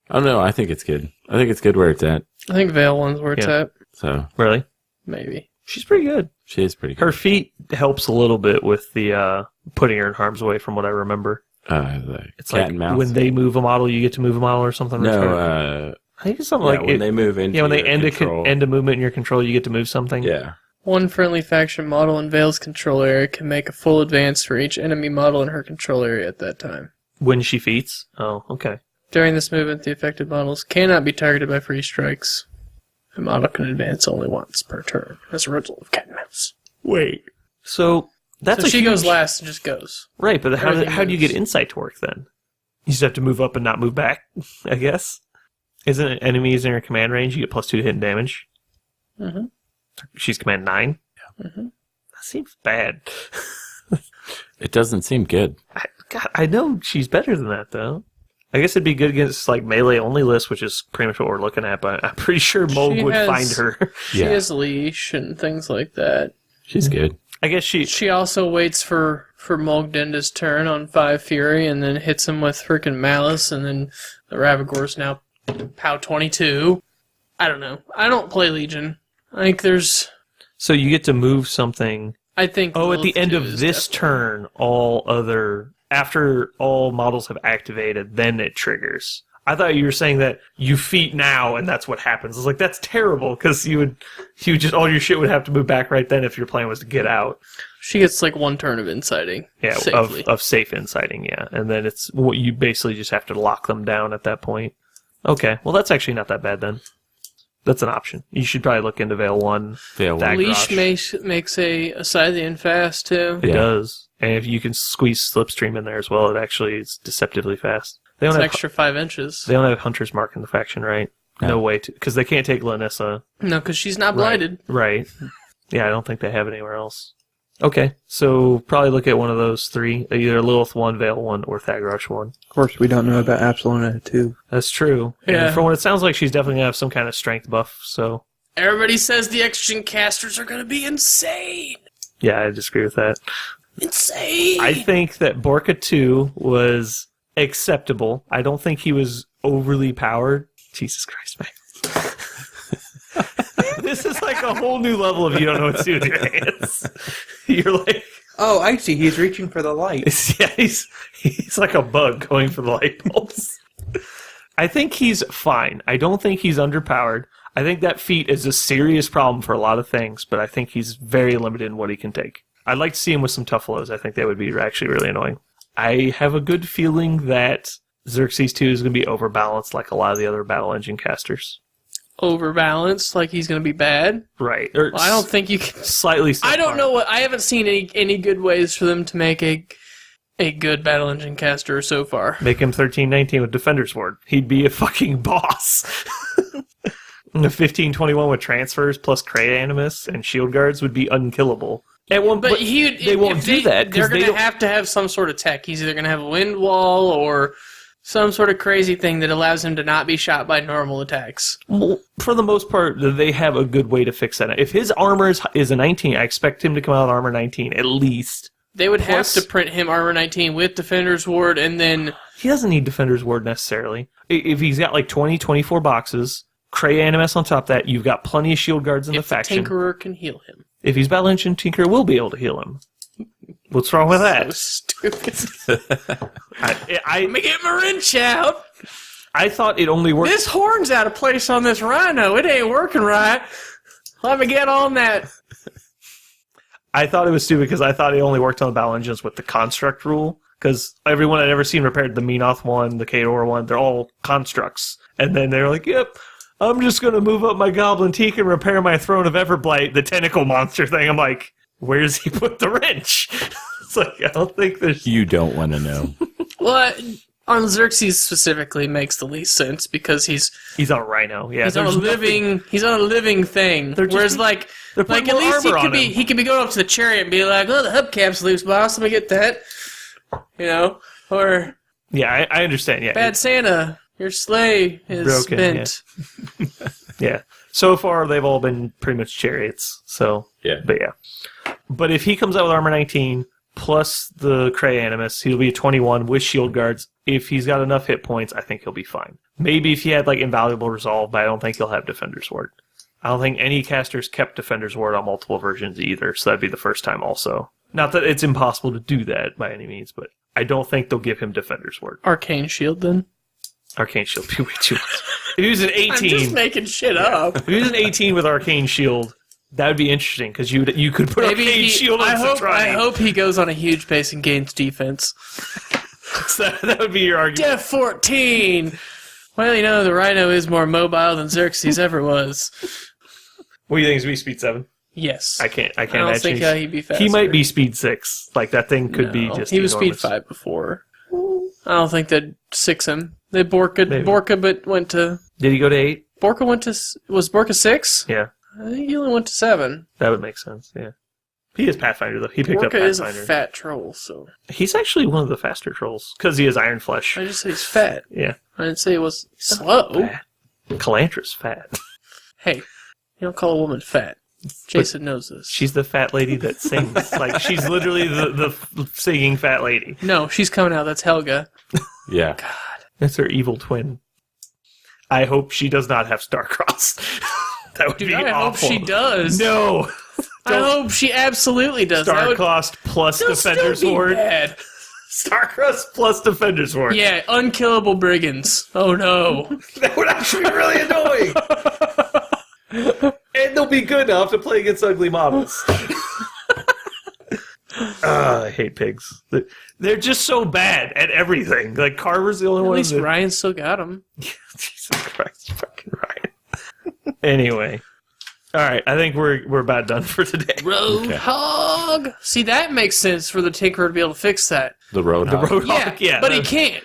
I don't know. I think it's good. I think it's good where it's at. I think Veil one's where it's Yeah. at. So Really? Maybe. She's pretty good. she is pretty good. Her feat helps a little bit with the putting her in harm's way, from what I remember. The It's cat like and mouse. when they move a model, you get to move a model or something. No, I think it's something yeah, like when they move into yeah, when they your end control. end a movement in your control, you get to move something. Yeah. One friendly faction model in Veil's control area can make a full advance for each enemy model in her control area at that time. When she feats. Oh, okay. During this movement, the affected models cannot be targeted by free strikes. The model can advance only once per turn, as a result of cat and mouse. Wait. So that's So a she huge... goes last and just goes. Right, but Everything how do you moves. get insight to work then? You just have to move up and not move back, I guess. Isn't it enemies in your command range? You get +2 to hit and damage. Mm-hmm. She's command 9. Yeah. Mm-hmm. That seems bad. It doesn't seem good. God, I know she's better than that though. I guess it'd be good against like melee only list, which is pretty much what we're looking at. But I'm pretty sure Mold She would has- find her. She Yeah. has leash and things like that. She's good. I guess she. She also waits for Mogdenda's turn on 5 Fury and then hits him with freaking Malice, and then the Ravagor's now POW 22. I don't know. I don't play Legion. I think there's... So you get to move something. I think... Oh, at the Lylyth2 end of is this definitely- turn, after all models have activated, then it triggers. I thought you were saying that you feat now and that's what happens. I was like, that's terrible, because you would just all your shit would have to move back right then if your plan was to get out. She gets like 1 turn of inciting. Yeah, safely. of safe inciting, yeah. And then it's what you basically just have to lock them down at that point. Okay, well that's actually not that bad then. That's an option. You should probably look into Veil 1. Veil That- Leash Grosh. makes a Scythian fast, too. It Yeah. does. And if you can squeeze Slipstream in there as well, it actually is deceptively fast. They It's don't an have extra 5 inches. they don't have Hunter's Mark in the faction, right? No No. way to, because they can't take Lanissa. No, because she's not blighted. Right. Yeah, I don't think they have it anywhere else. Okay, so probably look at one of those 3, either Lylyth 1, Veil 1, or Thagrosh 1. Of course, we don't know about Absalona too. That's true. Yeah. And from what it sounds like, she's definitely going to have some kind of strength buff, so Everybody says the Exogen casters are going to be insane. yeah, I disagree with that. Insane. I think that Borka 2 was acceptable. I don't think he was overly powered. Jesus Christ, man. This is like a whole new level of you don't know what to do with your hands. You're like, Oh, I see. He's reaching for the light. yeah, he's like a bug going for the light bulbs. I think he's fine. I don't think he's underpowered. I think that feat is a serious problem for a lot of things, but I think he's very limited in what he can take. I'd like to see him with some tough lows. I think that would be actually really annoying. I have a good feeling that Xerxes 2 is going to be overbalanced like a lot of the other battle engine casters. Overbalanced, like he's going to be bad. Right. Or Well, I don't think you can. slightly I don't subpar. know what. I haven't seen any good ways for them to make a good battle engine caster so far. Make him 13-19 with Defender's Ward. He'd be a fucking boss. The 15-21 with transfers plus Cray Animus and Shield Guards would be unkillable. At one, But they won't do that They're because going to have to have some sort of tech. He's either going to have a wind wall or some sort of crazy thing that allows him to not be shot by normal attacks. Well, for the most part, they have a good way to fix that. If his armor is a 19, I expect him to come out with armor 19 at least. They would Plus- have to print him armor 19 with Defender's Ward, and then He doesn't need Defender's Ward necessarily. If he's got like 20, 24 boxes, Cray Animus on top of that, you've got plenty of Shield Guards in if the the faction. Tinkerer can heal him. If he's Battle Engine, Tinker will be able to heal him. What's wrong with So that? stupid. I Let me get my wrench out. I thought it only worked. This horn's out of place on this rhino. It ain't working right. Let me get on that. I thought it was stupid because I thought it only worked on the battle engines with the construct rule. Because everyone I'd ever seen repaired the Menoth one, the Kador one, they're all constructs. And then they're like, yep, I'm just going to move up my Goblin Teak and repair my Throne of Everblight, the tentacle monster thing. I'm like, where does he put the wrench? It's like, I don't think there's... You don't want to know. Well, on Xerxes specifically makes the least sense because he's on a rhino. Yeah, he's on a living thing. Whereas like at least he could be going up to the chariot and be like, oh, the hubcap's loose, boss. Let me get that. You know, or yeah, I understand. Yeah, Bad Santa, your sleigh is broken, bent. Yeah. So far, they've all been pretty much chariots. So Yeah. But if he comes out with armor 19 plus the Cray Animus, he'll be a 21 with shield guards. If he's got enough hit points, I think he'll be fine. Maybe if he had like Invaluable Resolve, but I don't think he'll have Defender's Ward. I don't think any casters kept Defender's Ward on multiple versions either, so that'd be the first time also. Not that it's impossible to do that by any means, but I don't think they'll give him Defender's Ward. Arcane Shield, then? Arcane Shield would be way too much. If he was an 18... I'm just making shit up. If he was an 18 with Arcane Shield, that would be interesting, because you could put Arcane Shield on Citrani. I hope he goes on a huge base and gains defense. So that would be your argument. Def 14! Well, you know, the Rhino is more mobile than Xerxes ever was. What do you think is be speed 7? Yes. I can't I don't imagine. think he'd be faster. He might be speed 6. Like, that thing could be just he was enormous. speed 5 before. I don't think they'd 6 him. They Borka but went to... Did he go to 8? Borka went to... Was Borka 6? Yeah. I think he only went to 7. That would make sense, yeah. He is Pathfinder, though. He picked up Borka is a Pathfinder. fat troll, so... He's actually one of the faster trolls, because he has Iron Flesh. I just said he's fat. Yeah. I didn't say he was slow. Fat. Calandra's fat. Hey, you don't call a woman fat. Jayson knows this. She's the fat lady that sings. Like, she's literally the singing fat lady. No, she's coming out. That's Helga. Yeah. God. That's her evil twin. I hope she does not have Starcross. That would be I awful. hope she does. No. I hope she absolutely does. Starcross plus Defender's Ward. Bad. Starcross plus Defender's Ward. Yeah, unkillable brigands. Oh no. That would actually be really annoying. And they'll be good enough to play against ugly models. I hate pigs. They're just so bad at everything. Like, Carver's the only At one least that... Ryan still got him. Jesus Christ, fucking Ryan. Anyway. Alright, I think we're about done for today. Roadhog! See, that makes sense for the Tinkerer to be able to fix that. The Roadhog. The Roadhog, yeah. But he can't.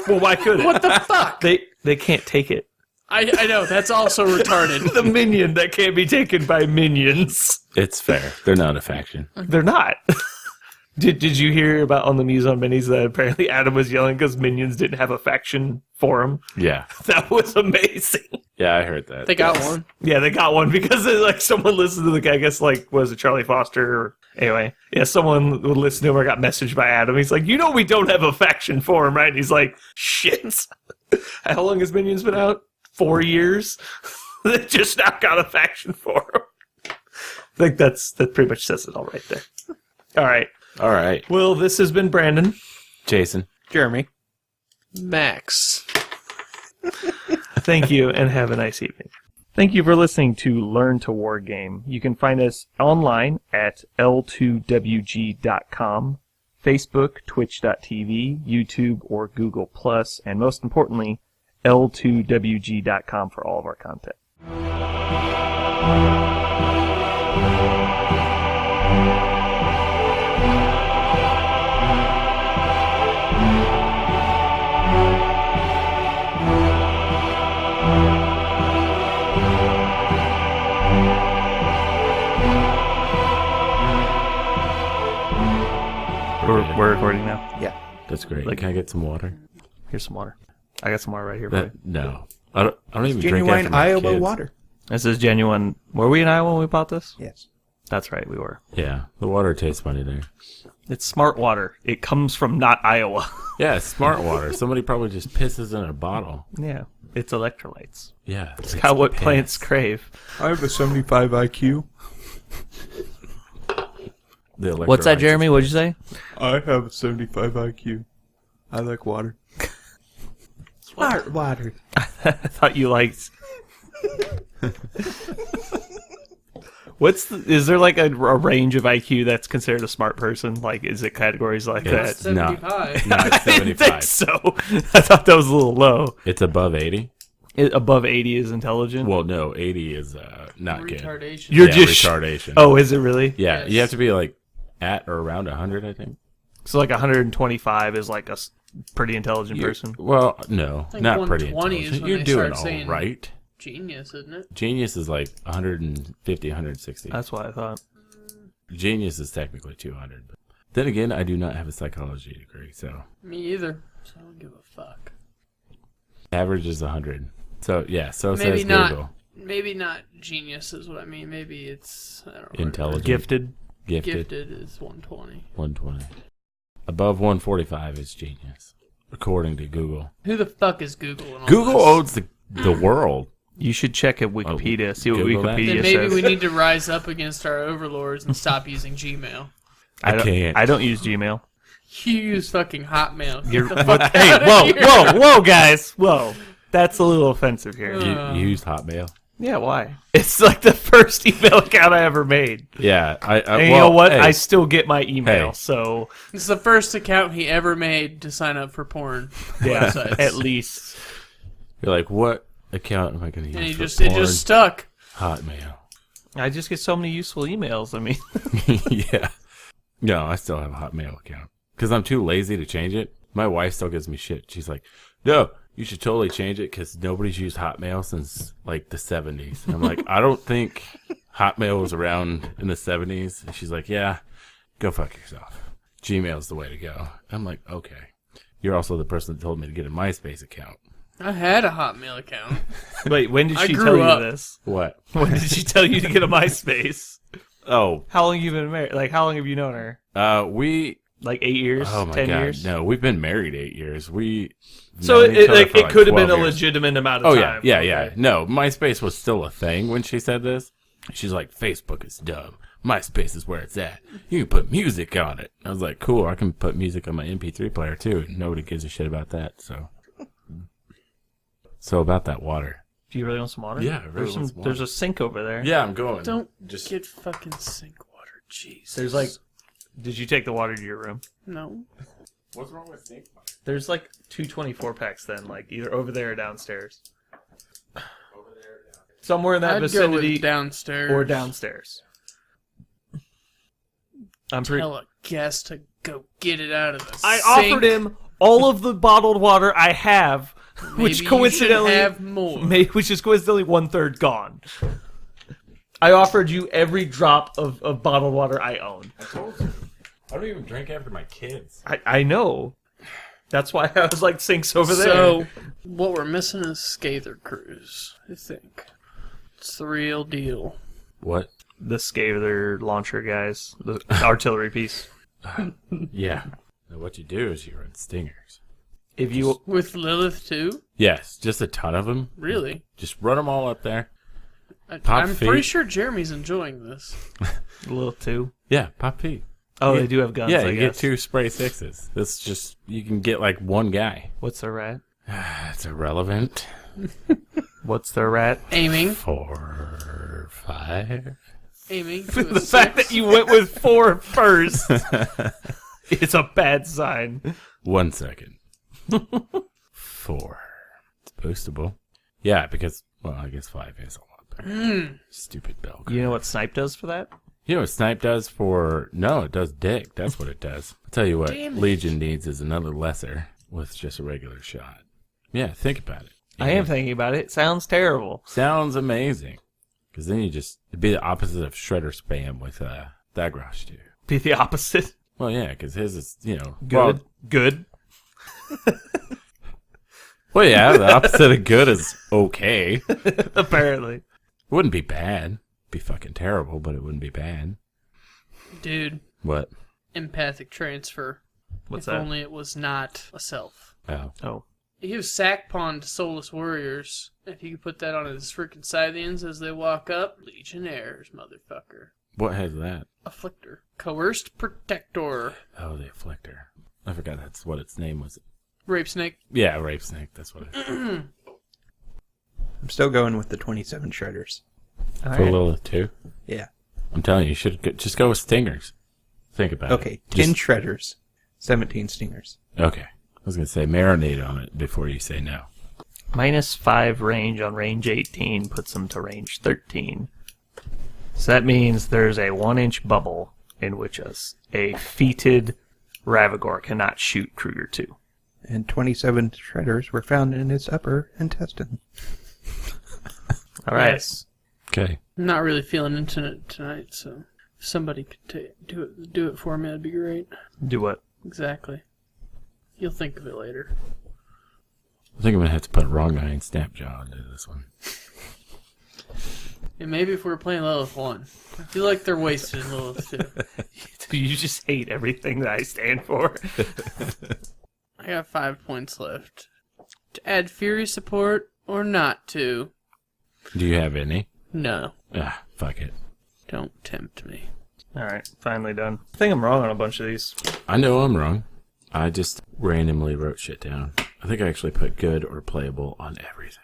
Well, why could it? What the fuck? They can't take it. I know, that's also retarded. The minion that can't be taken by minions. It's fair. They're not a faction. They're not. Did you hear about on the Muse on Minis that apparently Adam was yelling because minions didn't have a faction for him? Yeah. That was amazing. Yeah, I heard that. They got one. Yeah, they got one because like someone listened to the guy. I guess like was it Charlie Foster? Or, anyway, yeah, someone would listen to him or got messaged by Adam. He's like, we don't have a faction for him, right? And he's like, shit. How long has Minions been out? 4 years. They just now got a faction for him. I think that pretty much says it all right there. All right. All right. Well, this has been Brandon. Jayson. Jeremy. Max. Thank you, and have a nice evening. Thank you for listening to Learn to Wargame. You can find us online at l2wg.com, Facebook, twitch.tv, YouTube, or Google+, and most importantly, l2wg.com for all of our content. We're recording now. Yeah. That's great. Like- Can I get some water? Here's some water. I got some water right here. For you. No. I don't even drink after Genuine my Iowa kids. water. This is genuine. Were we in Iowa when we bought this? Yes. That's right, we were. Yeah. The water tastes funny there. It's smart water. It comes from not Iowa. Yeah, it's smart water. Somebody probably just pisses in a bottle. Yeah, it's electrolytes. Yeah. It's got what plants crave. I have a 75 IQ. What's that, Jeremy? What'd you say? I have a 75 IQ. I like water. Smart water. I thought you liked... Is there like a range of IQ that's considered a smart person? Like, is it categories like Yes. that? 75. No, it's I didn't 75. think so. I thought that was a little low. It's above 80. Above 80 is intelligent? Well, no, 80 is not good. Retardation. You're Yeah, just... retardation. Oh, is it really? Yeah, Yes. you have to be like at or around 100, I think. So like 125 is like a pretty intelligent person? Well, no, think not pretty 120 is intelligent. when You're they doing start all saying- right. Genius, isn't it? Genius is like 150, 160. That's what I thought. Genius is technically 200. But then again, I do not have a psychology degree, so Me either. So I don't give a fuck. average is 100. So yeah, so Maybe says not. Google. Maybe not genius is what I mean. Maybe it's I don't know. Intelligent, Gifted? gifted, Is 120. 120. Above 145 is genius, according to Google. Who the fuck is Google? And all Google this? owns the world. You should check at Wikipedia, see what Google that. Wikipedia Then maybe says. we need to rise up against our overlords and stop using Gmail. I can't. I don't use Gmail. You use fucking Hotmail. You're, Get the fuck hey, outta whoa, here. whoa, guys. Whoa. That's a little offensive here. You use Hotmail? Yeah, why? It's like the first email account I ever made. Yeah. And well, you know what? hey, I still get my email, Hey. so It's the first account he ever made to sign up for porn yeah, websites. at least. you're like, what account am I going to use And he for just it porn? just stuck. Hotmail. I just get so many useful emails. I mean, Yeah. No, I still have a Hotmail account because I'm too lazy to change it. My wife still gives me shit. She's like, no, you should totally change it because nobody's used Hotmail since like the 70s. And I'm like, I don't think Hotmail was around in the 70s. And she's like, yeah, go fuck yourself. Gmail's the way to go. I'm like, okay. You're also the person that told me to get a MySpace account. I had a Hotmail account. wait, when did I she grew tell up. you this? What? When did she tell you to get a MySpace? Oh, How long have you been married? Like, how long have you known her? we. Like 8 years? Oh my 10 god, years? no, we've been married 8 years. So known each it, other like, for, it could have been 12 a years. legitimate amount of Oh time. yeah, Okay. No, MySpace was still a thing when she said this. She's like, Facebook is dumb. MySpace is where it's at. You can put music on it. I was like, cool. I can put music on my MP3 player too. Nobody gives a shit about that. So about that water. Do you really want some water? Yeah, I really want some water. There's a sink over there. Yeah, I'm going. Don't just get fucking sink water. Jesus. There's like, did you take the water to your room? No. What's wrong with sink water? There's like 224 packs then, like either over there or downstairs. Over there. Somewhere in that I'd go vicinity with downstairs. or downstairs. I'm pretty. Tell a guest to go get it out of the I sink. offered him all of the bottled water I have, Maybe which you coincidentally, should have more. which is coincidentally 1/3 gone. I offered you every drop of bottled water I own. I told you. I don't even drink after my kids. I know. That's why I was like, sinks over there. So, what we're missing is Scather Cruise, I think. It's the real deal. What? The Scather launcher guys, the artillery piece. Yeah. Now what you do is you run stingers. If you With Lylyth2? Yes, just a ton of them. Really? Just run them all up there. Pop I'm feet. pretty sure Jeremy's enjoying this. little two. Yeah, pop feet. Oh, Yeah. they do have guns. Yeah, I you guess. get 2 spray 6s. That's just, you can get like 1 guy. What's their rat? That's irrelevant. What's their rat? Aiming. 4, 5. Aiming. To The fact that you went with 4 first, it's a bad sign. 1 second. 4. It's boostable. Yeah, because, well, I guess 5 is a lot better. Stupid bell. You know what snipe does for that? You know what Snipe does for... No, it does dick. That's what it does. I'll tell you what Damn it. Legion needs is another lesser with just a regular shot. Yeah, think about it. I am thinking about it. Sounds terrible. Sounds amazing. Because then you just... It'd be the opposite of Shredder Spam with Dagrosh too. Be the opposite. Well, yeah, because his is, you know... Good. Well, Good. well, yeah, the opposite of good is okay. Apparently. Wouldn't be bad. Be fucking terrible, but it wouldn't be bad. Dude, What? empathic transfer. What's if that? only it was not a self. Oh. Oh. He gives sack pawn to soulless warriors. If you could put that on his freaking Scythians as they walk up, Legionnaires, motherfucker. What has that? Afflictor. Coerced Protector. Oh, the Afflictor. I forgot that's what its name was. Rape Snake. Yeah, Rape Snake. That's what it is. I'm still going with the 27 shredders. All For right. Lylyth too. Yeah. I'm telling you, you should just go with stingers. Think about it. Okay, 10 Just- shredders, 17 stingers. Okay. I was going to say marinate on it before you say no. -5 range on range 18 puts them to range 13. So that means there's a 1-inch bubble in which a feated Ravagore cannot shoot Kruger 2. And 27 shredders were found in its upper intestine. All right. Yes. Okay. I'm not really feeling internet tonight, so if somebody could do it for me, that'd be great. Do what? Exactly. You'll think of it later. I think I'm going to have to put Wrong Eye and Snapjaw into this one. And maybe if we were playing Lylyth 1. I feel like they're wasted in Lylyth 2. You just hate everything that I stand for. I got 5 points left. To add Fury support or not to? Do you have any? No. Ah, fuck it. Don't tempt me. All right, finally done. I think I'm wrong on a bunch of these. I know I'm wrong. I just randomly wrote shit down. I think I actually put good or playable on everything.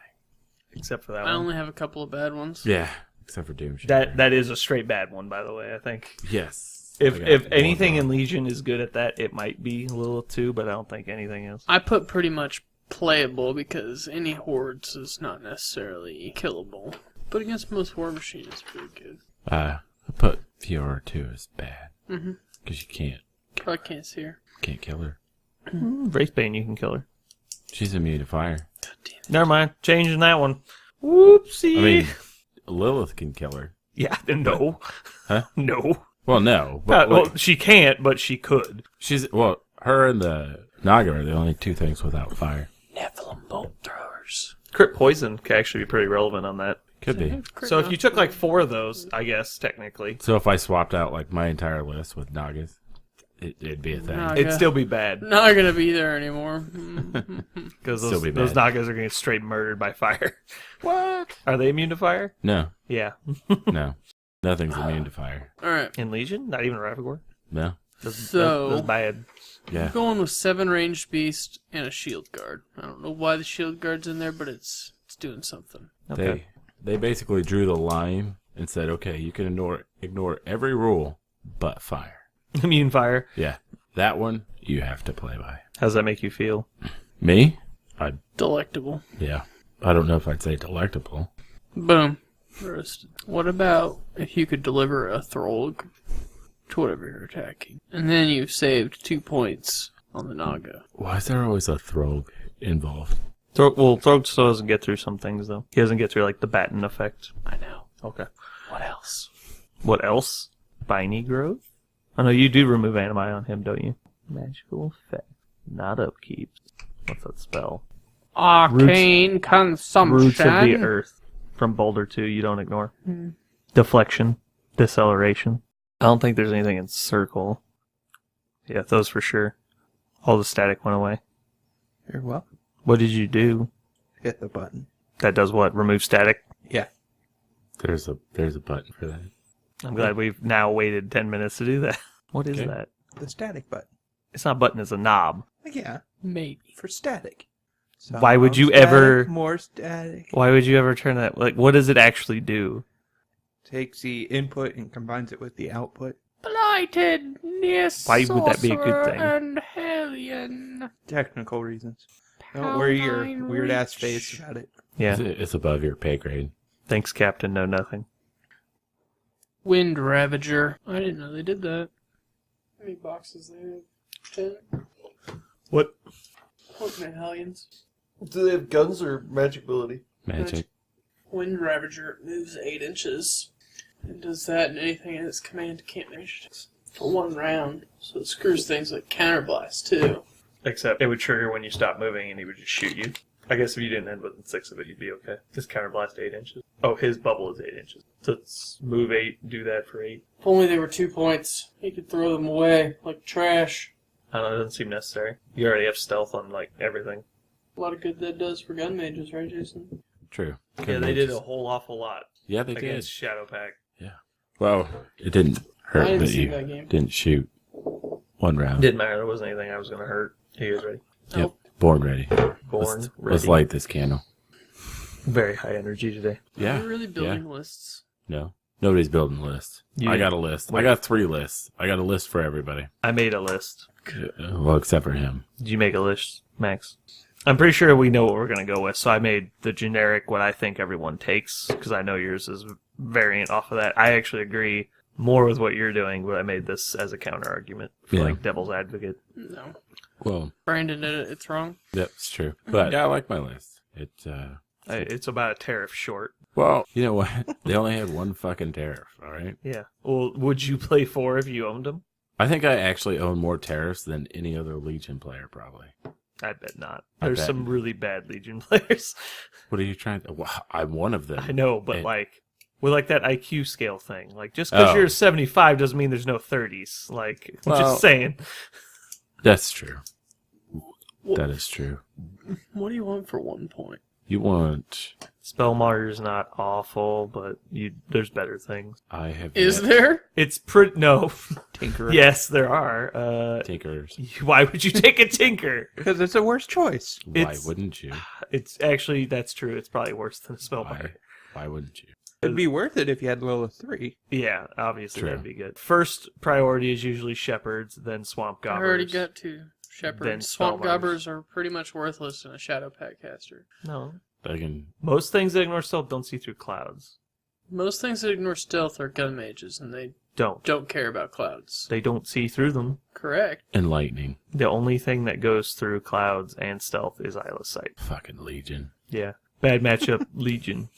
Except for that I one. only have a couple of bad ones. Yeah, except for Doom Shaper. That is a straight bad one, by the way, I think. Yes. If I got if one anything wrong. in Legion is good at that, it might be Lylyth 2, but I don't think anything else. I put pretty much playable because any hordes is not necessarily killable. But against most Warmachine, it's pretty good. I put Fiora 2 as bad. Mm-hmm. Because you Probably can't see her. can't kill her. Wraithbane, you can kill her. She's immune to fire. God damn it. Never mind, changing that one. Whoopsie. I mean, Lilith can kill her. yeah, no. Huh? No. Well, no. But Well, she can't, but she could. her and the Naga are the only two things without fire. Nephilim bolt throwers. Crit poison can actually be pretty relevant on that. Could be. So if you took like 4 of those, I guess, technically, So if I swapped out like my entire list with Nagas, it'd be a thing. Naga. it'd still be bad. Not gonna be there anymore. Because Still be those bad. Nagas are going to get straight murdered by fire. What? Are they immune to fire? No, Yeah. no. Nothing's immune to fire. Alright. In Legion? Not even Ravagore? No. That's bad. Yeah. I'm going with 7 ranged beast and a shield guard. I don't know why the shield guard's in there, but it's doing something. Okay. They basically drew the line and said, okay, you can ignore every rule but fire. Immune fire. Yeah. That one you have to play by. How does that make you feel? Me? Delectable. Yeah. I don't know if I'd say delectable. Boom. Roasted. What about if you could deliver a Throlg to whatever you're attacking? And then you've saved 2 points on the Naga. Why is there always a Throg involved? Throg still doesn't get through some things, though. He doesn't get through, like, the batten effect. I know. Okay. What else? What else? Spiny growth? I know you do remove animi on him, don't you? Magical effect. Not upkeep. What's that spell? Arcane consumption. Roots of the earth. From Boulder 2, you don't ignore. Deflection. Deceleration. I don't think there's anything in circle. Yeah, those for sure. All the static went away. You're welcome. What did you do? Hit the button. That does what? Remove static? Yeah. There's a button for that. I'm glad we've now waited 10 minutes to do that. What is Okay. that? The static button. It's not a button, it's a knob. Yeah. Maybe. For static. Why would you Static, ever- More static. Why would you ever turn that? Like, what does it actually do? Takes the input and combines it with the output. Blighted, yes. Why would that be a good thing? And Hellion. Technical reasons. Don't worry your Powine weird ass Reach. face about it. Yeah. It's above your pay grade. Thanks, Captain. Know nothing. Wind Ravager. I didn't know they did that. How many boxes they have? 10? What? What Hellions? Do they have guns or magic ability? Magic. Wind Ravager moves 8 inches. It does that, and anything in its command can't reach it for 1 round. So it screws things like Counterblast, too. Except it would trigger when you stop moving and he would just shoot you. I guess if you didn't end within 6 of it, you'd be okay. His counterblast 8 inches. Oh, his bubble is 8 inches. So it's move 8, do that for 8. If only they were 2 points. He could throw them away like trash. I don't know, it doesn't seem necessary. You already have stealth on, like, everything. A lot of good that does for gun mages, right, Jason? True. Yeah, they did a whole awful lot Yeah, they did. against Shadow Pack. Well, it didn't I hurt didn't that see you that game. didn't shoot 1 round. Didn't matter, there wasn't anything I was going to hurt. You guys ready? Yep. Born ready. Born Let's ready. light this candle. Very high energy today. Yeah. Are we really building lists? No. Nobody's building lists. You- I got a list. I got 3 lists. I got a list for everybody. I made a list. Well, except for him. Did you make a list, Max? I'm pretty sure we know what we're going to go with, so I made the generic what I think everyone takes, because I know yours is variant off of that. I actually agree more with what you're doing, but I made this as a counter-argument for, like, devil's advocate. No. Well, Brandon did it. It's wrong. that's true. But yeah, I like my list. It's about a tariff short. Well, you know what? They only had one fucking tariff, all right? Yeah. Well, would you play 4 if you owned them? I think I actually own more tariffs than any other Legion player, probably. I bet not. I There's bet. some really bad Legion players. What are you trying to... Well, I'm one of them. I know, but And- like, with like that IQ scale thing. Like, just because you're a 75 doesn't mean there's no 30s. Like, I'm Well- just saying. That's true. That is true. What do you want for 1 point? You want... Spellmarker's not awful, but there's better things. I have... Is yet- there? It's pretty... No. Tinker. Yes, there are. Tinkers. Why would you take a tinker? Because it's the worst choice. Why It's- wouldn't you? It's actually, that's true. It's probably worse than a spellmarker. Why wouldn't you? It'd be worth it if you had Lylyth 3. Yeah, obviously True. that'd be good. First priority is usually shepherds, then swamp I gobbers. already got 2. Then Shepherds. Swamp Spellmarkers. gobbers are pretty much worthless in a Shadow Pack caster. No. I can... Most things that ignore stealth don't see through clouds. Most things that ignore stealth are gun mages, and they don't care about clouds. They don't see through them. Correct. And lightning. The only thing that goes through clouds and stealth is eyeless sight. Fucking Legion. Yeah. Bad matchup, Legion.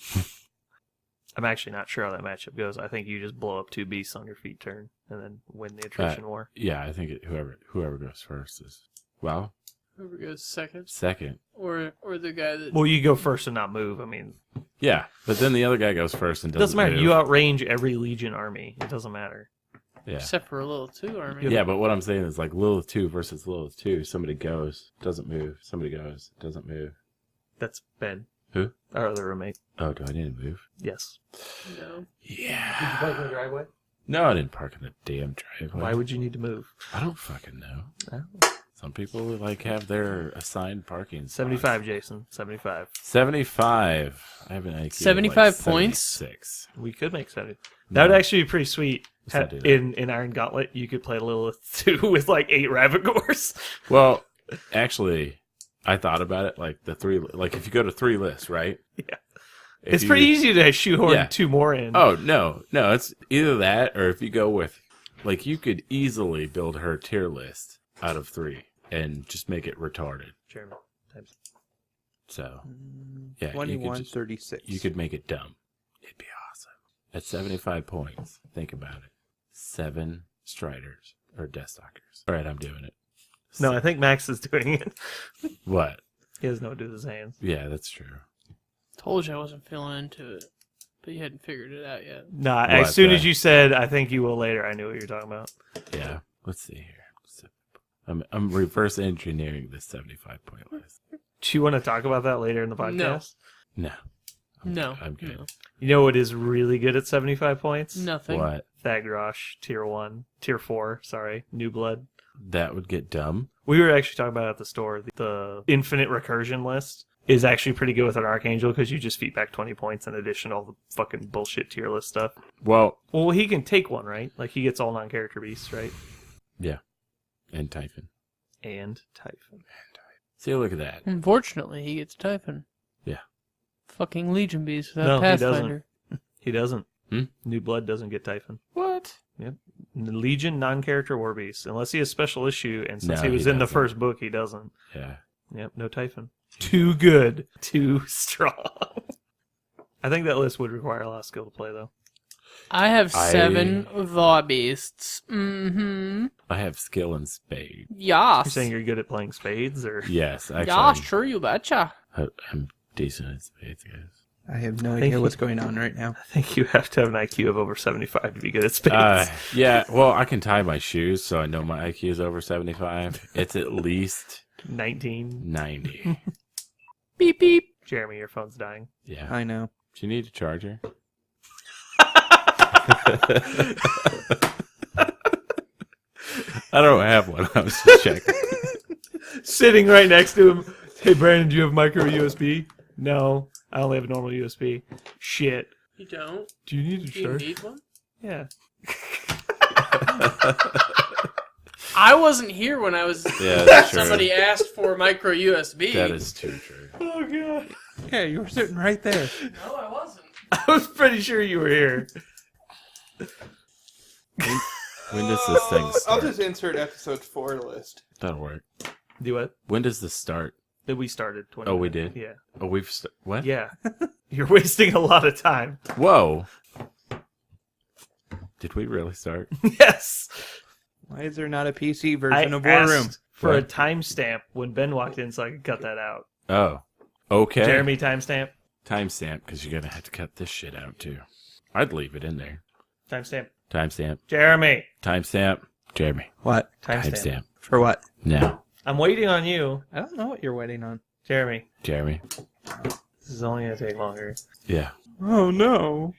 I'm actually not sure how that matchup goes. I think you just blow up 2 beasts on your feet turn and then win the attrition war. Yeah, I think whoever goes first is... Well, Whoever goes second, second. or the guy that Well, you go first and not move. I mean, Yeah, but then the other guy goes first and it doesn't matter. move. You outrange every Legion army. It doesn't matter. Yeah. except for a little 2 army. Yeah, but what I'm saying is like Lylyth 2 versus Lylyth 2. Somebody goes, doesn't move. Somebody goes, doesn't move. That's Ben. Who? Our other roommate. Oh, do I need to move? Yes. No. Yeah. Did you park in the driveway? No, I didn't park in the damn driveway. Why would you need to move? I don't fucking know. Oh. Some people like have their assigned parking spots. 75, Jayson. 75. 75. I have an IQ of 75 like points? 76. We could make 70. That would actually be pretty sweet. Let's not do that. In Iron Gauntlet, you could play Lylyth 2 with like 8 Ravagors. Well, actually, I thought about it. Like the 3, like if you go to 3 lists, right? Yeah. If It's you- pretty easy to shoehorn Yeah. 2 more in. Oh, no. It's either that or if you go with, like, you could easily build her tier list out of 3 and just make it retarded. Jeremy. Times. So, yeah, you 21, could, just, 36. you could make it dumb. It'd be awesome. At 75 points, think about it. 7 Striders or Deathstalkers. All right, I'm doing it. No, I think Max is doing it. What? He doesn't know what to do with his hands. Yeah, that's true. Told you I wasn't feeling into it, but you hadn't figured it out yet. Nah, What, as soon as the- you said, I think you will later, I knew what you were talking about. Yeah, let's see here. I'm reverse engineering this 75 point list. Do you want to talk about that later in the podcast? No. No. I'm good. No. You know what is really good at 75 points? Nothing. What? Thagrosh, tier 4, New Blood. That would get dumb. We were actually talking about it at the store. The infinite recursion list is actually pretty good with an Archangel because you just feed back 20 points in addition to all the fucking bullshit tier list stuff. Well, Well, he can take one, right? Like, he gets all non-character beasts, right? yeah. And Typhon. And Typhon. See, look at that. Unfortunately, he gets Typhon. Yeah. Fucking Legion Beast No, without he doesn't. Pathfinder. He doesn't. Hmm? New Blood doesn't get Typhon. What? Yep. Legion non-character war beast. Unless he has special issue, and since No, he was he in the doesn't. first book, he doesn't. Yeah. Yep, no Typhon. Too good. Too strong. I think that list would require a lot of skill to play, though. I have 7 Vaw Beasts. Mm-hmm. I have skill in spade. Yas. You're saying you're good at playing spades, or Yes, actually. Yas, sure, you betcha. I'm decent at spades, guys. I have no Thank idea you. what's going on right now. I think you have to have an IQ of over 75 to be good at spades. Yeah, well, I can tie my shoes, so I know my IQ is over 75. It's at least 19. 90. Beep, beep. Jeremy, your phone's dying. Yeah. I know. Do you need a charger? I don't have one. I was just checking. Sitting right next to him. Hey, Brandon, do you have micro USB? No, I only have a normal USB. Shit. You don't? Do you need a Do you charger? need one? Yeah. I wasn't here when I was. Yeah, that's true. Somebody asked for micro USB. That is too true. Oh god. Yeah, you were sitting right there. No, I wasn't. I was pretty sure you were here. When does this thing I'll start? just insert episode 4 list. That'll work. Do what? When does this start? That we started 20 Oh, we minutes. did? Yeah. Oh, what? Yeah. You're wasting a lot of time. Whoa. Did we really start? Yes. Why is there not a PC I version of War Room? asked for a What? timestamp when Ben walked in so I could cut that out. Oh. Okay. Jeremy timestamp. Timestamp, because you're going to have to cut this shit out, too. I'd leave it in there. Timestamp. Timestamp. Jeremy. Timestamp. Jeremy. What? Timestamp. Timestamp. For what? Now. I'm waiting on you, I don't know what you're waiting on. Jeremy. Jeremy. This is only going to take longer. Yeah. Oh, no.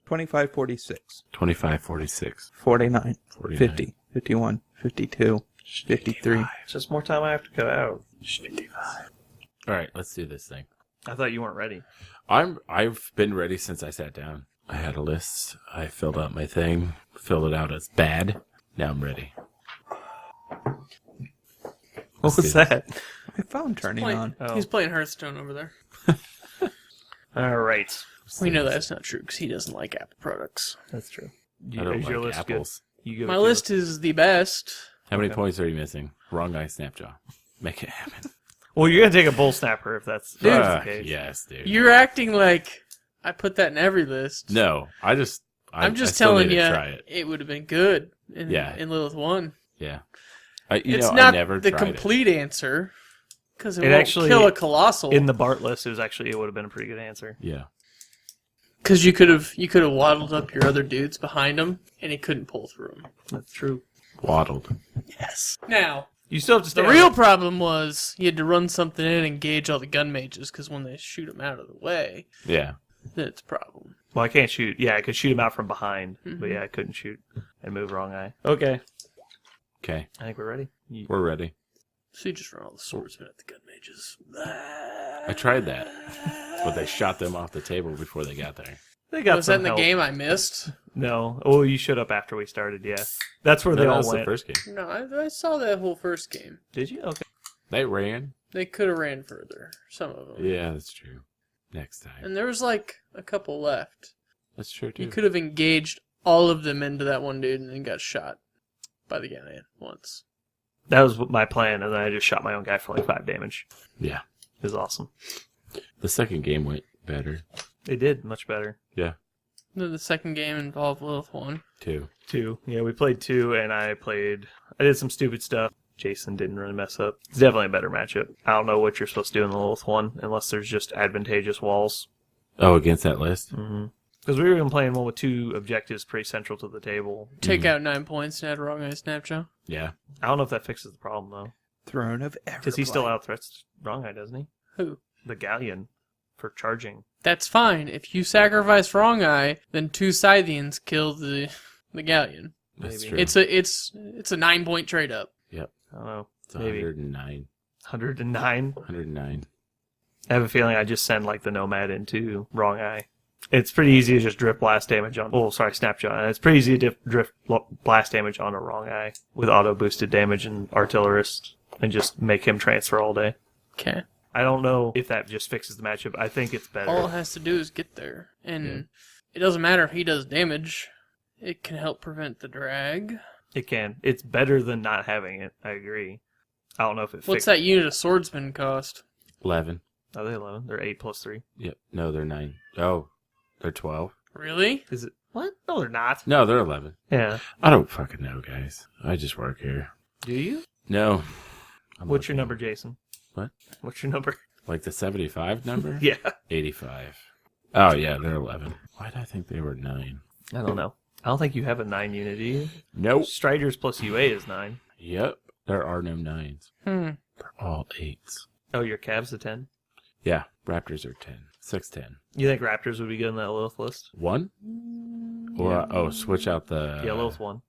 25, 46, 25, 46. 49, 49. 50, 51, 52, 53. It's just more time I have to cut out. 55. All right, let's do this thing. I thought you weren't ready. I've been ready since I sat down. I had a list. I filled out my thing, filled it out as bad. Now I'm ready. What was that? My phone turning on. Oh. He's playing Hearthstone over there. All right. We know that's not true because he doesn't like Apple products. That's true. I don't Is your like list apples. good? You go My to- list is the best. How many Okay. points are you missing? Wrong guy, Snapjaw. Make it happen. Well, you're going to take a bull snapper if that's Dude. the case. Yes, dude. You're acting like I put that in every list. No, I'm just I'm I just still telling need you, to try it. it would have been good in Yeah. Lylyth 1. Yeah. It's I not never the tried complete answer because it, It won't actually- kill a colossal. In the Bart list, it would have been a pretty good answer. it. Yeah. Because you could have waddled up your other dudes behind him, and he couldn't pull through them. That's true. Waddled. Yes. Now, You still have to stay the on real it. problem was you had to run something in and engage all the gun mages, because when they shoot them out of the way, Yeah. then it's a problem. Well, I can't shoot. Yeah, I could shoot him out from behind, but yeah, I couldn't shoot and move wrong eye. Okay, Okay. I think we're ready. We're ready. So you just run all the swordsmen at the gun mages. I tried that. But they shot them off the table before they got there. They got Was that some in the help. game I missed? No. Oh, you showed up after we started. Yeah, that's where No, they that all was went. the first game. No, I saw that whole first game. Did you? Okay. They ran. They could have ran further, some of them. Yeah, that's true. Next time. And there was like a couple left. That's true, too. You could have engaged all of them into that one dude and then got shot by the guy once. That was my plan, and then I just shot my own guy for like 5 damage. Yeah. It was awesome. The second game went better. It did much better. Yeah. Then the second game involved Lylyth 1. 2. 2. Yeah, we played 2, and I did some stupid stuff. Jayson didn't really mess up. It's definitely a better matchup. I don't know what you're supposed to do in the Lylyth 1, unless there's just advantageous walls. Oh, against that list? Because we were even playing one with 2 objectives pretty central to the table. Take out 9 points and add wrong eye snapshot. Yeah. I don't know if that fixes the problem, though. Throne of Because he still Everblight. out-threats Wrong Eye, doesn't he? Who? The Galleon for charging. That's fine. If you sacrifice wrong eye, then 2 Scythians kill the galleon. That's Maybe. true. It's a 9-point trade up. Yep. I don't know. It's Maybe. 109. 109. 109. I have a feeling I just send like the Nomad into Wrong Eye. It's pretty easy to just drift blast damage on. Oh, sorry, Snapshot. And it's pretty easy to drift blast damage on a Wrong Eye with auto boosted damage and Artillerist, and just make him transfer all day. Okay. I don't know if that just fixes the matchup. I think it's better. All it has to do is get there. And it doesn't matter if he does damage. It can help prevent the drag. It can. It's better than not having it. I agree. I don't know if it What's that unit of swordsman cost? 11. Are they 11? They're 8 plus 3. Yep. No, they're 9. Oh, they're 12. Really? Is it? What? No, they're not. No, they're 11. Yeah. I don't fucking know, guys. I just work here. Do you? No. What's your number, Jayson? What? What's your number? Like the 75 number? Yeah. 85. Oh, yeah, they're 11. Why did I think they were 9? I don't know. I don't think you have a 9 unit, do you? Nope. Striders plus UA is 9. Yep. There are no 9s. They're all 8s. Oh, your Cavs a 10? Yeah, Raptors are 10. 6'10". You think Raptors would be good in that Lilith list? 1? Or, switch out the... Yeah, Lilith 1.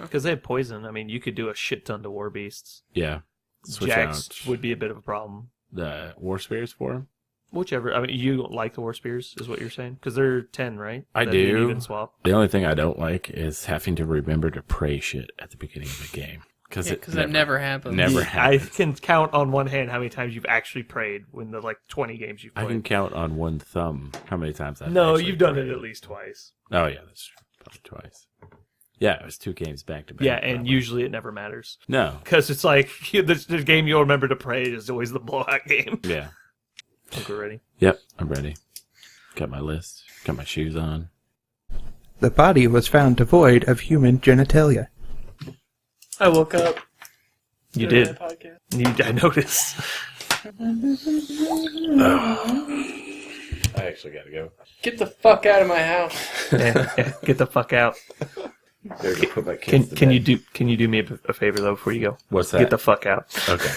Because they have poison. I mean, you could do a shit ton to War Beasts. Yeah. Switch Jax out would be a bit of a problem. the War Spears for him. Whichever. I mean, you like the War Spears, is what you're saying? Because they're 10, right? I That'd be an do. even swap. The only thing I don't like is having to remember to pray shit at the beginning of the game. Because that never happens. Never I happens. can count on one hand how many times you've actually prayed when the 20 games you've I played. can count on one thumb how many times I've No, actually you've done prayed. it at least twice. Oh, yeah, that's true. Probably twice. Yeah, it was 2 games back to back. Yeah, and probably. usually it never matters. No. Because it's like, the game you'll remember to pray is always the blowout game. Yeah. Okay, ready? Yep, I'm ready. Got my list. Got my shoes on. The body was found devoid of human genitalia. I woke up. You doing did. that podcast. I noticed. I actually got to go. Get the fuck out of my house. Yeah, get the fuck out. Gotta go put my kids to Can bed. you do me a favor though before you go? What's that? Get the fuck out. Okay.